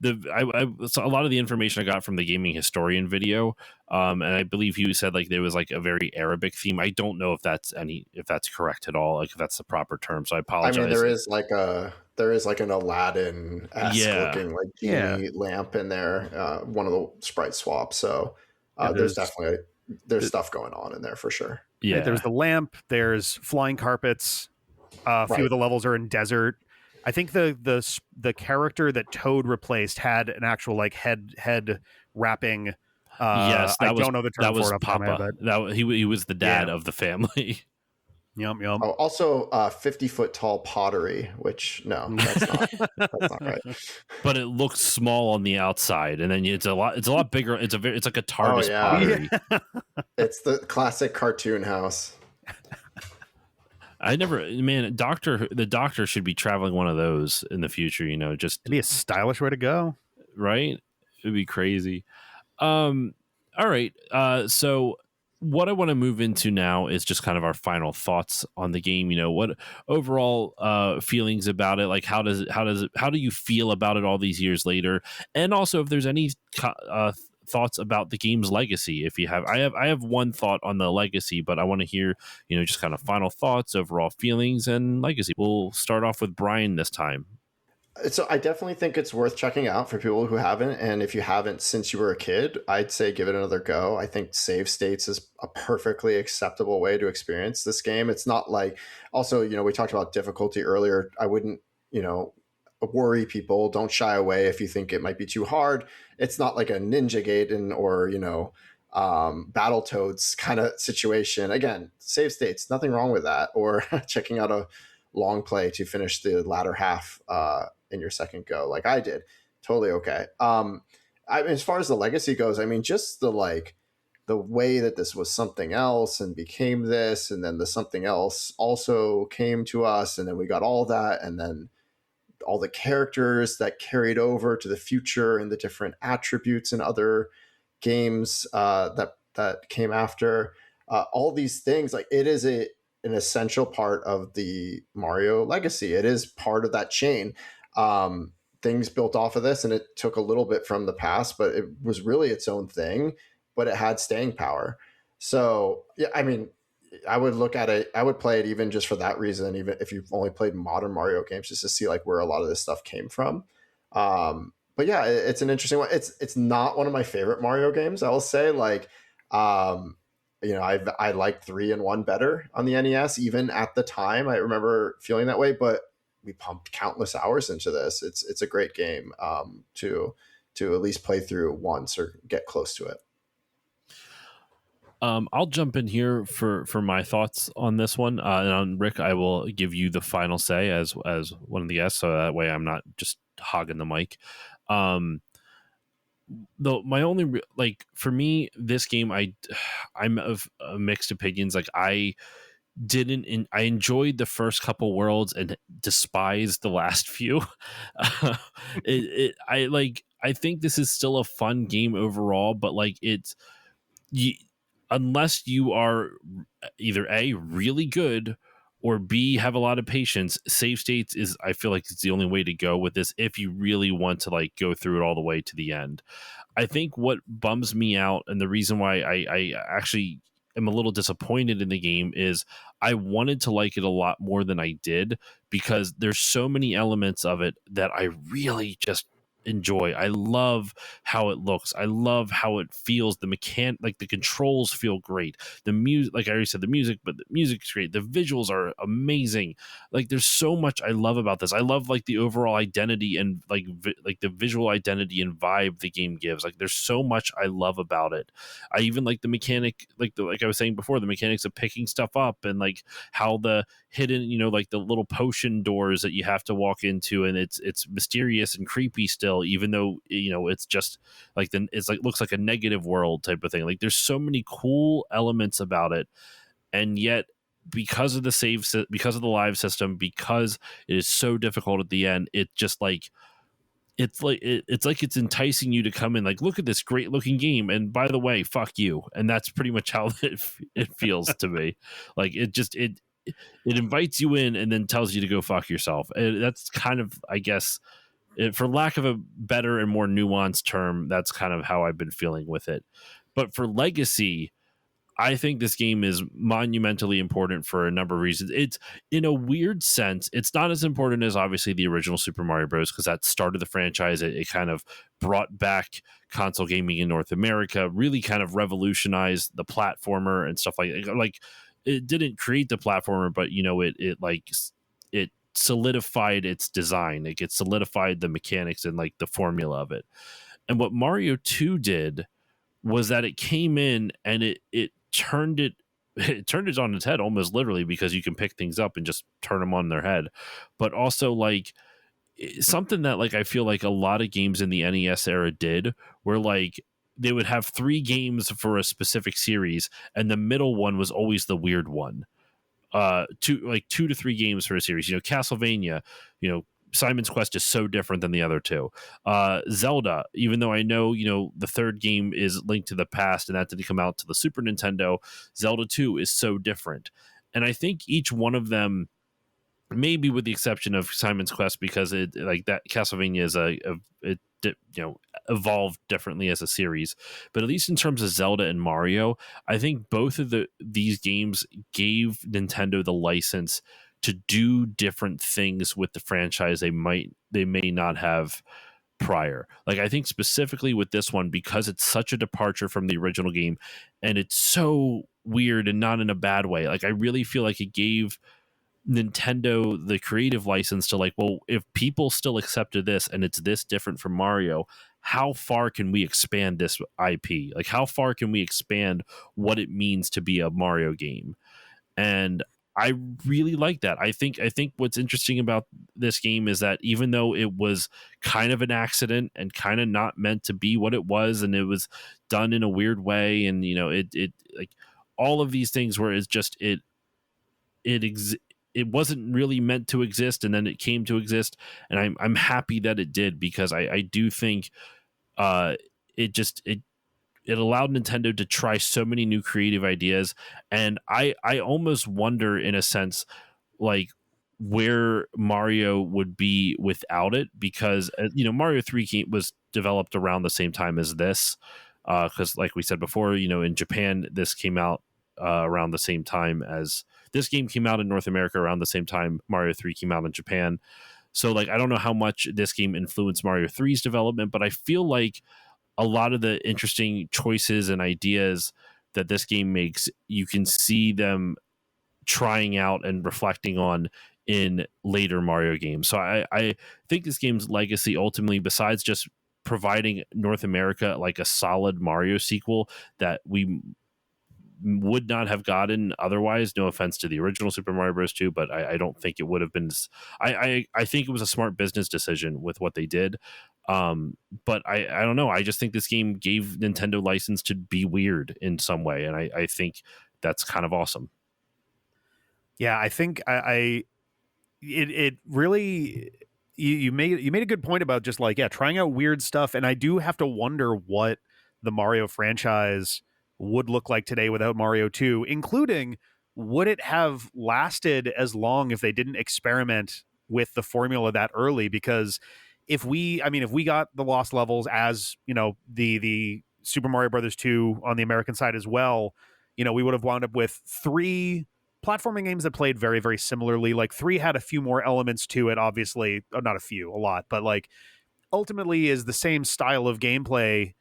so a lot of the information I got from the gaming historian video, and I believe he said like there was like a very Arabic theme. I don't know if that's correct at all, like if that's the proper term. So I apologize. I mean, there is like an Aladdin-esque looking like genie lamp in there, one of the sprite swaps. So there's definitely stuff going on in there for sure. Yeah, there's the lamp. There's flying carpets. A few of the levels are in desert. I think the character that Toad replaced had an actual like head wrapping. Yes, I don't know the term that was for it. Papa. He was the dad of the family. Yum. Oh, also 50-foot tall pottery, which that's not right. But it looks small on the outside, and then it's a lot bigger. It's like a TARDIS pottery. It's the classic cartoon house. The doctor should be traveling one of those in the future, just it'd be a stylish way to go. Right? It'd be crazy. All right. So what I want to move into now is just kind of our final thoughts on the game. What overall feelings about it? Like how do you feel about it all these years later? And also if there's any thoughts about the game's legacy. If you have, I have one thought on the legacy, but I want to hear, just kind of final thoughts, overall feelings, and legacy. We'll start off with Brian this time. So I definitely think it's worth checking out for people who haven't. And if you haven't since you were a kid, I'd say give it another go. I think save states is a perfectly acceptable way to experience this game. It's not like, also, we talked about difficulty earlier. I wouldn't, worry people. Don't shy away if you think it might be too hard. It's not like a Ninja Gaiden or, Battletoads kind of situation. Again, save states, nothing wrong with that. Or checking out a long play to finish the latter half in your second go, like I did. Totally okay. As far as the legacy goes, I mean, just the way that this was something else and became this, and then the something else also came to us, and then we got all that, and then all the characters that carried over to the future and the different attributes in other games that came after. All these things, like it is an essential part of the Mario legacy. It is part of that chain. Things built off of this, and it took a little bit from the past, but it was really its own thing, but it had staying power. So, yeah, I mean, I would look at it, I would play it even just for that reason, even if you've only played modern Mario games, just to see like where a lot of this stuff came from. But yeah, it's an interesting one. It's not one of my favorite Mario games, I will say. Like, I liked 3 and 1 better on the NES, even at the time. I remember feeling that way, but we pumped countless hours into this. It's a great game to at least play through once or get close to it. I'll jump in here for my thoughts on this one, and on Rick, I will give you the final say as one of the guests, so that way I'm not just hogging the mic. Though my only for me, this game, I'm of mixed opinions. Like I enjoyed the first couple worlds and despised the last few. I think this is still a fun game overall, but like it's you, unless you are either A, really good, or B, have a lot of patience, save states is, I feel like, it's the only way to go with this if you really want to like go through it all the way to the end. I think what bums me out, and the reason why I actually am a little disappointed in the game, is I wanted to like it a lot more than I did, because there's so many elements of it that I really just enjoy. I love how it looks. I love how it feels. The the controls feel great. The music, like I already said, the music, but the music's great. The visuals are amazing. Like there's so much I love about this. I love like the overall identity and like the visual identity and vibe the game gives. Like there's so much I love about it. I even like the mechanic, like I was saying before, the mechanics of picking stuff up, and like how the hidden, like the little potion doors that you have to walk into, and it's mysterious and creepy still, even though it's just like looks like a negative world type of thing. Like there's so many cool elements about it, and yet because of because of the live system, because it is so difficult at the end, it just like it's enticing you to come in, like, look at this great looking game, and by the way, fuck you. And that's pretty much how it feels to me. Like it invites you in and then tells you to go fuck yourself. And that's kind of, I guess, for lack of a better and more nuanced term, that's kind of how I've been feeling with it. But for Legacy, I think this game is monumentally important for a number of reasons. It's, in a weird sense, it's not as important as obviously the original Super Mario Bros. Because that started the franchise. It kind of brought back console gaming in North America, really kind of revolutionized the platformer and stuff like it didn't create the platformer, but it solidified its design. It solidified the mechanics and like the formula of it. And what Mario 2 did was that it came in and it turned it on its head, almost literally, because you can pick things up and just turn them on their head. But also like something that like I feel like a lot of games in the NES era did, where like they would have 3 games for a specific series and the middle one was always the weird one. 2 to 3 games for a series. Castlevania, Simon's Quest is so different than the other 2. Zelda, even though I know, the third game is Link to the Past and that didn't come out to the Super Nintendo, Zelda 2 is so different. And I think each one of them, maybe with the exception of Simon's Quest, because it like that Castlevania is evolved differently as a series, but at least in terms of Zelda and Mario, I think both of these games gave Nintendo the license to do different things with the franchise they may not have prior. Like I think specifically with this one, because it's such a departure from the original game and it's so weird and not in a bad way, like I really feel like it gave Nintendo the creative license to like, well, if people still accepted this and it's this different from Mario, how far can we expand this IP? Like how far can we expand what it means to be a Mario game? And I really like that. I think what's interesting about this game is that even though it was kind of an accident and kind of not meant to be what it was, and it was done in a weird way, and it like all of these things where it's just it wasn't really meant to exist, and then it came to exist, and I'm happy that it did, because I do think it allowed Nintendo to try so many new creative ideas, and I almost wonder in a sense like where Mario would be without it, because Mario 3 was developed around the same time as this, because like we said before, in Japan this came out around the same time as this game came out in North America around the same time Mario 3 came out in Japan. So like I don't know how much this game influenced Mario 3's development, but I feel like a lot of the interesting choices and ideas that this game makes, you can see them trying out and reflecting on in later Mario games. So I think this game's legacy ultimately, besides just providing North America like a solid Mario sequel that we would not have gotten otherwise. No offense to the original Super Mario Bros. 2, but I don't think it would have been. I think it was a smart business decision with what they did. But I don't know. I just think this game gave Nintendo license to be weird in some way, and I think that's kind of awesome. Yeah, I think it really you made a good point about just like, yeah, trying out weird stuff. And I do have to wonder what the Mario franchise would look like today without Mario 2, including would it have lasted as long if they didn't experiment with the formula that early? Because if we got the Lost Levels as, the Super Mario Brothers 2 on the American side as well, we would have wound up with 3 platforming games that played very, very similarly. Like 3 had a few more elements to it, obviously. Not a few, a lot, but like ultimately is the same style of gameplay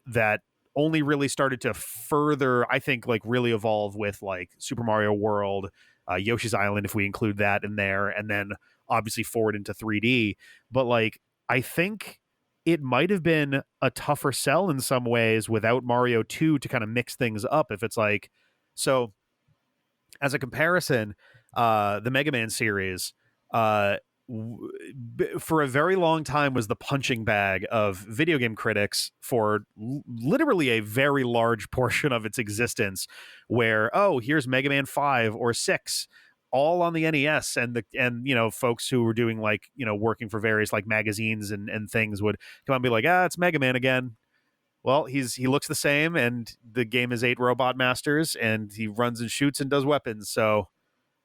that only really started to further, I think, like really evolve with like Super Mario World, Yoshi's Island, if we include that in there, and then obviously forward into 3D. But like, I think it might have been a tougher sell in some ways without Mario 2 to kind of mix things up. If it's like, so as a comparison, the Mega Man series, for a very long time was the punching bag of video game critics for literally a very large portion of its existence, where, oh, here's Mega Man 5 or 6 all on the NES, and folks who were doing like, working for various like magazines and things would come on and be like, it's Mega Man again. Well, he looks the same, and the game is 8 robot masters, and he runs and shoots and does weapons. So,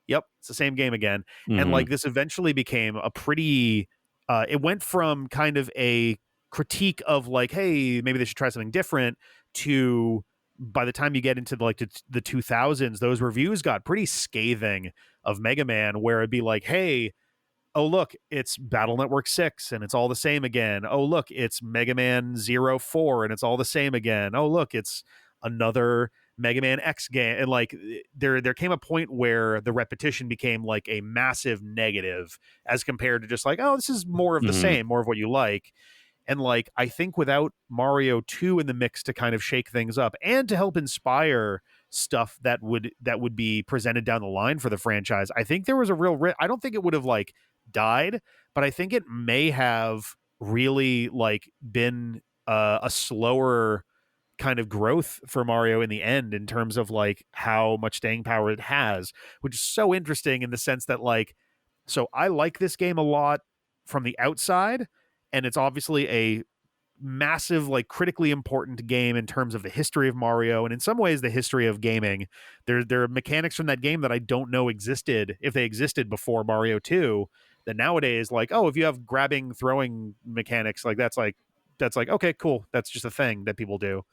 yep, it's the same game again. Mm-hmm. And like this eventually became a pretty. It went from kind of a critique of like, hey, maybe they should try something different, to by the time you get into like the 2000s, those reviews got pretty scathing of Mega Man, where it'd be like, hey, oh, look, it's Battle Network 6 and it's all the same again. Oh, look, it's Mega Man 04 and it's all the same again. Oh, look, it's another Mega Man X game. And like there came a point where the repetition became like a massive negative as compared to just like, oh, this is more of the same, more of what you like. And like, I think without Mario 2 in the mix to kind of shake things up and to help inspire stuff that would be presented down the line for the franchise, I think there was a real I don't think it would have like died, but I think it may have really like been a slower kind of growth for Mario in the end, in terms of like how much staying power it has, which is so interesting in the sense that like, so I like this game a lot from the outside, and it's obviously a massive, like critically important game in terms of the history of Mario, and in some ways the history of gaming. There are mechanics from that game that I don't know existed, if they existed before Mario 2, that nowadays, like, oh, if you have grabbing, throwing mechanics, like that's like okay, cool, that's just a thing that people do.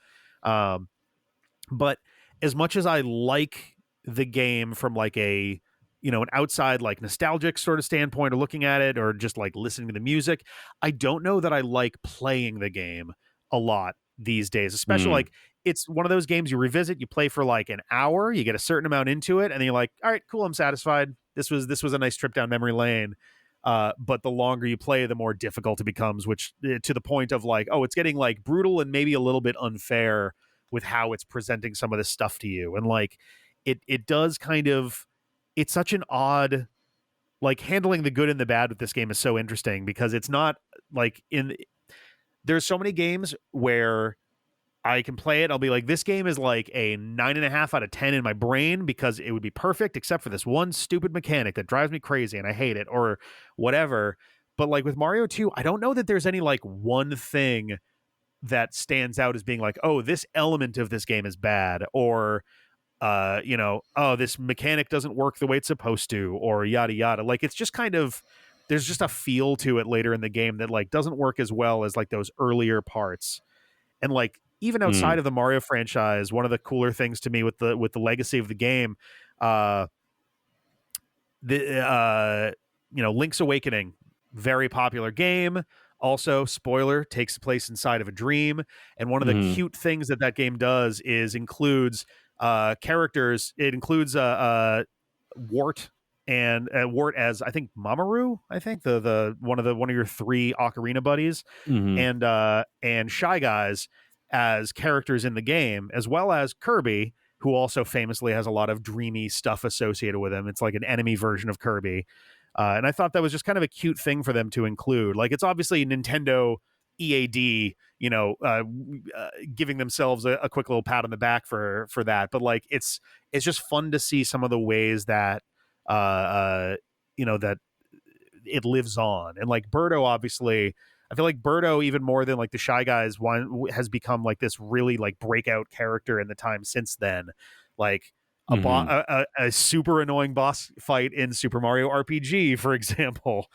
But as much as I like the game from like a, an outside like nostalgic sort of standpoint, or looking at it, or just like listening to the music, I don't know that I like playing the game a lot these days, especially like it's one of those games you revisit, you play for like an hour, you get a certain amount into it, and then you're like, all right, cool, I'm satisfied. This was a nice trip down memory lane. But the longer you play, the more difficult it becomes, which to the point of like, oh, it's getting like brutal and maybe a little bit unfair with how it's presenting some of this stuff to you. And like, it does kind of, it's such an odd, like handling the good and the bad with this game is so interesting, because it's not like there's so many games where I can play it, I'll be like, this game is like a 9.5 out of 10 in my brain, because it would be perfect except for this one stupid mechanic that drives me crazy and I hate it, or whatever. But like with Mario 2, I don't know that there's any like one thing that stands out as being like, oh, this element of this game is bad, or oh, this mechanic doesn't work the way it's supposed to, or yada yada. Like, it's just kind of, there's just a feel to it later in the game that like doesn't work as well as like those earlier parts. And like, even outside of the Mario franchise, one of the cooler things to me with the legacy of the game, Link's Awakening, very popular game. Also, spoiler, takes place inside of a dream. And one of the cute things that game does is includes characters. It includes Wart, and Wart as I think Mamoru, I think the one of your three Ocarina buddies, Mm-hmm. and Shy Guys as characters in the game, as well as Kirby, who also famously has a lot of dreamy stuff associated with him. It's like an enemy version of Kirby. And I thought that was just kind of a cute thing for them to include. Like, it's obviously Nintendo EAD, giving themselves a quick little pat on the back for that. But like, it's just fun to see some of the ways that, that it lives on. And like Birdo, obviously, I feel like Birdo, even more than like the Shy Guys one, has become like this really like breakout character in the time since then. Like a super annoying boss fight in Super Mario RPG, for example,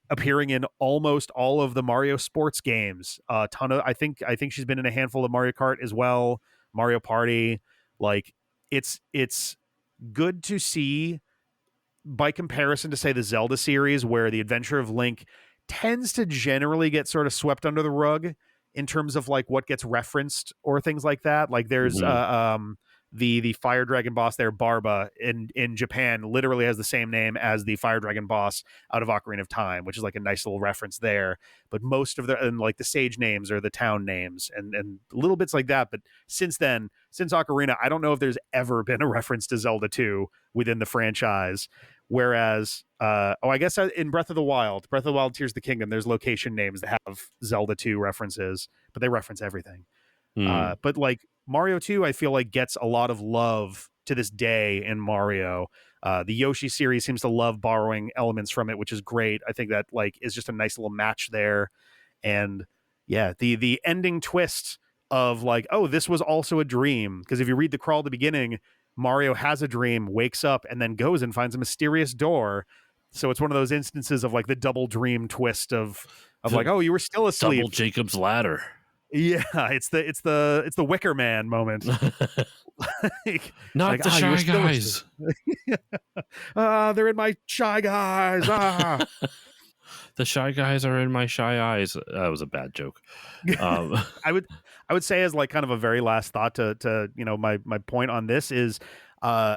appearing in almost all of the Mario sports games. A ton of I think she's been in a handful of Mario Kart as well, Mario Party. Like, it's good to see, by comparison to, say, the Zelda series, where the Adventure of Link tends to generally get sort of swept under the rug in terms of like what gets referenced or things like that. Like, there's the Fire Dragon boss there, Barba, in Japan, literally has the same name as the Fire Dragon boss out of Ocarina of Time, which is like a nice little reference there. But most of and like the stage names are the town names and little bits like that. But since Ocarina, I don't know if there's ever been a reference to Zelda 2 within the franchise. Whereas, I guess in Breath of the Wild, Tears of the Kingdom, there's location names that have Zelda 2 references, but they reference everything. But like Mario 2, I feel like gets a lot of love to this day in Mario. The Yoshi series seems to love borrowing elements from it, which is great. I think that like is just a nice little match there. And yeah, the ending twist of like, oh, this was also a dream. Because if you read the crawl at the beginning, Mario has a dream, wakes up, and then goes and finds a mysterious door. So it's one of those instances of like the double dream twist of like, oh, you were still asleep. Double Jacob's ladder. Yeah, it's the Wicker Man moment. Not the Shy Guys. They're in my Shy Guys. The Shy Guys are in my shy eyes. That was a bad joke. I would say, as like kind of a very last thought to my point on this is, I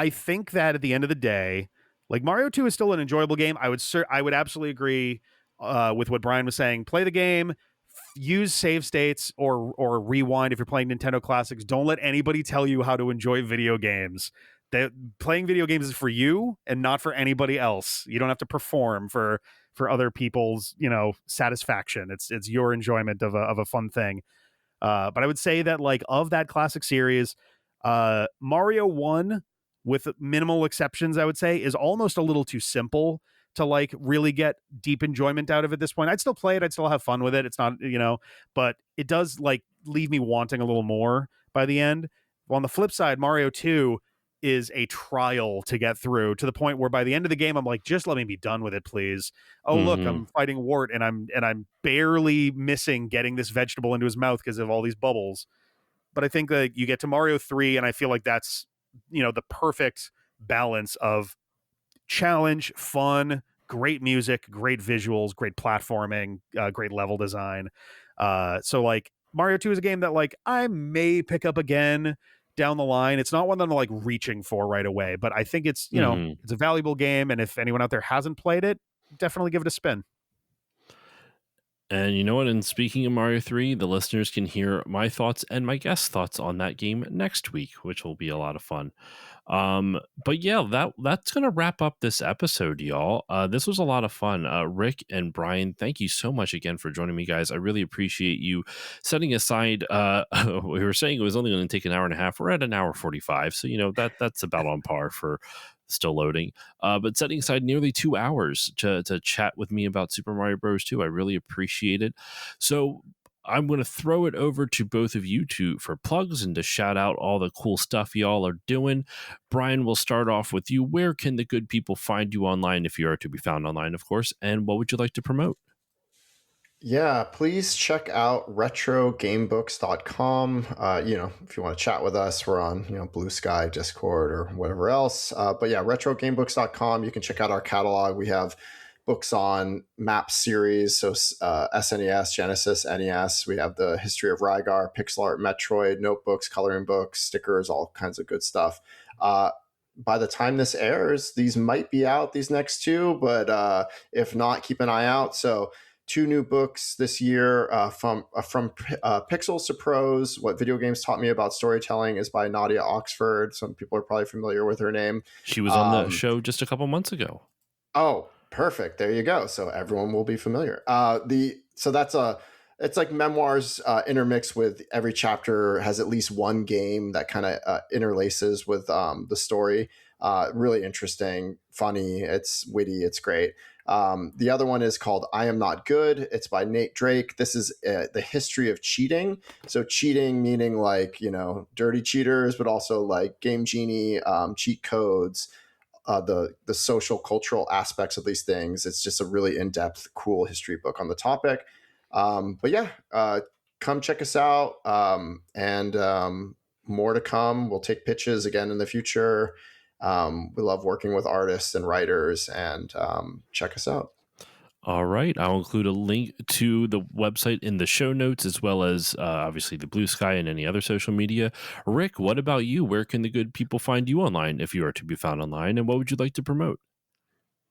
think that at the end of the day, like, Mario 2 is still an enjoyable game. I would absolutely agree with what Brian was saying. Play the game, use save states or rewind if you're playing Nintendo classics. Don't let anybody tell you how to enjoy video games. Playing video games is for you and not for anybody else. You don't have to perform for other people's satisfaction. It's your enjoyment of a fun thing. But I would say that, like, of that classic series, Mario 1, with minimal exceptions, I would say, is almost a little too simple to like really get deep enjoyment out of it at this point. I'd still play it. I'd still have fun with it. It's not, but it does like leave me wanting a little more by the end. Well, on the flip side, Mario 2 is a trial to get through, to the point where by the end of the game, I'm like, just let me be done with it, please. Oh, look, I'm fighting Wart and I'm barely missing getting this vegetable into his mouth because of all these bubbles. But I think that you get to Mario 3, and I feel like that's, the perfect balance of challenge, fun, great music, great visuals, great platforming, great level design. So like Mario 2 is a game that like I may pick up again down the line. It's not one that I'm like reaching for right away, but I think it's, it's a valuable game. And if anyone out there hasn't played it, definitely give it a spin. And you know what? And speaking of Mario 3, the listeners can hear my thoughts and my guest thoughts on that game next week, which will be a lot of fun. But yeah, that's going to wrap up this episode, y'all. This was a lot of fun. Rick and Brian, thank you so much again for joining me, guys. I really appreciate you setting aside, we were saying it was only going to take an hour and a half. We're at an hour 45. So, that's about on par for still loading, but setting aside nearly 2 hours to chat with me about Super Mario Bros. 2. I really appreciate it. So I'm going to throw it over to both of you for plugs and to shout out all the cool stuff y'all are doing. Brian, we'll start off with you. Where can the good people find you online, if you are to be found online, of course, and what would you like to promote? Yeah, please check out retrogamebooks.com. If you want to chat with us, we're on, Blue Sky, Discord, or whatever else. But yeah, retrogamebooks.com. You can check out our catalog. We have books on map series, so SNES, Genesis, NES. We have the history of Rygar, pixel art, Metroid, notebooks, coloring books, stickers, all kinds of good stuff. by the time this airs, these might be out, these next two, but if not, keep an eye out. So 2 new books this year, from Pixels to Prose. What Video Games Taught Me About Storytelling is by Nadia Oxford. Some people are probably familiar with her name. She was on the show just a couple months ago. Oh, perfect. There you go. So everyone will be familiar. It's like memoirs intermixed with every chapter has at least one game that kind of interlaces with the story. Really interesting, funny. It's witty. It's great. The other one is called I Am Not Good. It's by Nate Drake. This is the history of cheating. So cheating meaning like, dirty cheaters, but also like Game Genie, cheat codes, the social cultural aspects of these things. It's just a really in-depth, cool history book on the topic. But yeah, come check us out. And more to come. We'll take pitches again in the future. We love working with artists and writers, and check us out. All right. I'll include a link to the website in the show notes, as well as obviously the Blue Sky and any other social media. Rick, what about you? Where can the good people find you online if you are to be found online? And what would you like to promote?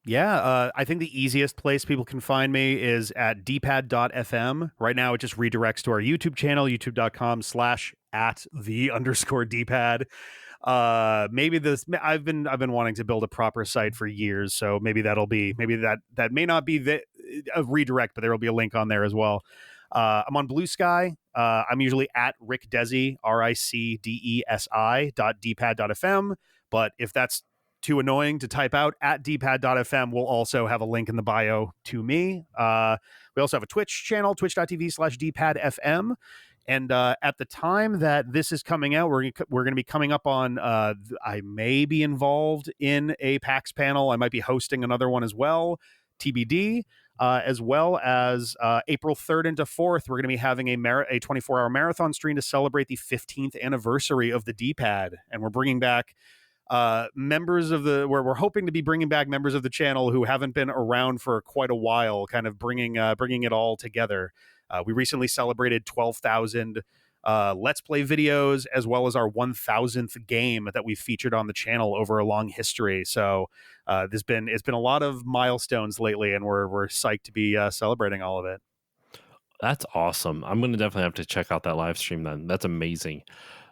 Yeah, I think the easiest place people can find me is at dpad.fm. Right now, it just redirects to our YouTube channel, youtube.com/@the_dpad. Maybe this, I've been wanting to build a proper site for years, so maybe that may not be a redirect, but there will be a link on there as well. I'm on Blue Sky. I'm usually at Rick Desi, RICDESI.dpad.fm. But if that's too annoying to type out, at dpad.fm will also have a link in the bio to me. We also have a Twitch channel, twitch.tv/dpadfm. And at the time that this is coming out, we're going to be coming up on, I may be involved in a PAX panel. I might be hosting another one as well, TBD, as well as April 3rd into 4th, we're going to be having a 24-hour marathon stream to celebrate the 15th anniversary of the D-pad. And we're bringing back we're hoping to be bringing back members of the channel who haven't been around for quite a while, kind of bringing it all together. We recently celebrated 12,000 Let's Play videos, as well as our 1,000th game that we've featured on the channel over a long history. So it's been a lot of milestones lately, and we're psyched to be celebrating all of it. That's awesome. I'm going to definitely have to check out that live stream then. That's amazing.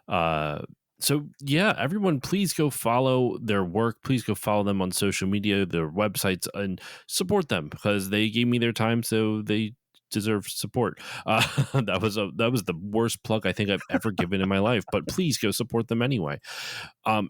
So yeah, everyone, please go follow their work. Please go follow them on social media, their websites, and support them because they gave me their time, so they deserve support. That was the worst plug I think I've ever given in my life, but please go support them anyway.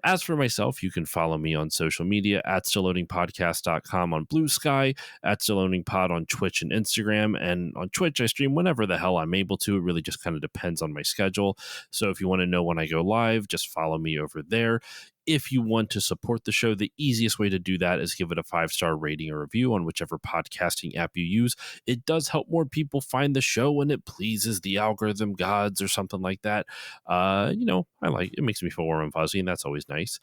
As for myself, you can follow me on social media at stillloadingpodcast.com on Blue Sky, at stillloadingpod on Twitch and Instagram. And on Twitch, I stream whenever the hell I'm able to. It really just kind of depends on my schedule. So if you want to know when I go live, just follow me over there. If you want to support the show, the easiest way to do that is give it a 5-star rating or review on whichever podcasting app you use. It does help more people find the show, and it pleases the algorithm gods or something like that. I like it. Makes me feel warm and fuzzy, and that's always nice.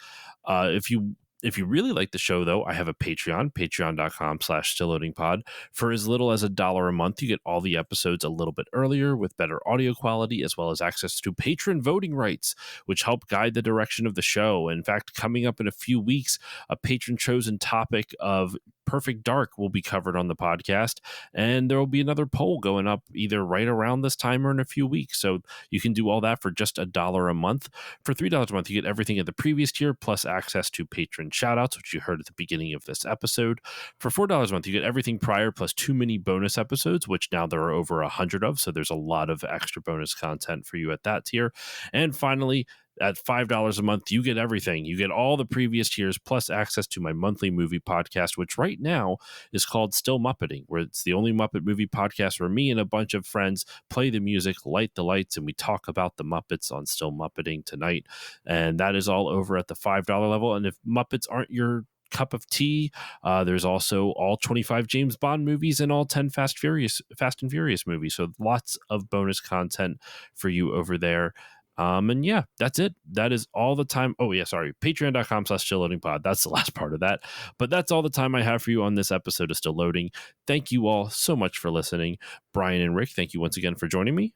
If you really like the show, though, I have a Patreon, patreon.com/stillloadingpod. For as little as $1 a month, you get all the episodes a little bit earlier with better audio quality, as well as access to patron voting rights, which help guide the direction of the show. In fact, coming up in a few weeks, a patron-chosen topic of Perfect Dark will be covered on the podcast, and there will be another poll going up either right around this time or in a few weeks. So you can do all that for just $1 a month. For $3 a month, you get everything at the previous tier, plus access to patron shoutouts, which you heard at the beginning of this episode. For $4 a month, you get everything prior, plus 2 mini bonus episodes, which now there are over 100 of, so there's a lot of extra bonus content for you at that tier. And finally, at $5 a month, you get everything. You get all the previous tiers, plus access to my monthly movie podcast, which right now is called Still Muppeting, where it's the only Muppet movie podcast where me and a bunch of friends play the music, light the lights, and we talk about the Muppets on Still Muppeting tonight. And that is all over at the $5 level. And if Muppets aren't your cup of tea, there's also all 25 James Bond movies and all 10 Fast and Furious movies. So lots of bonus content for you over there. And yeah, that's it. That is all the time. Oh yeah, sorry. Patreon.com/stillloadingpod. That's the last part of that. But that's all the time I have for you on this episode of Still Loading. Thank you all so much for listening. Brian and Rick, thank you once again for joining me.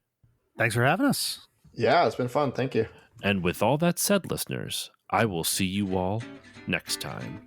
Thanks for having us. Yeah, it's been fun. Thank you. And with all that said, listeners, I will see you all next time.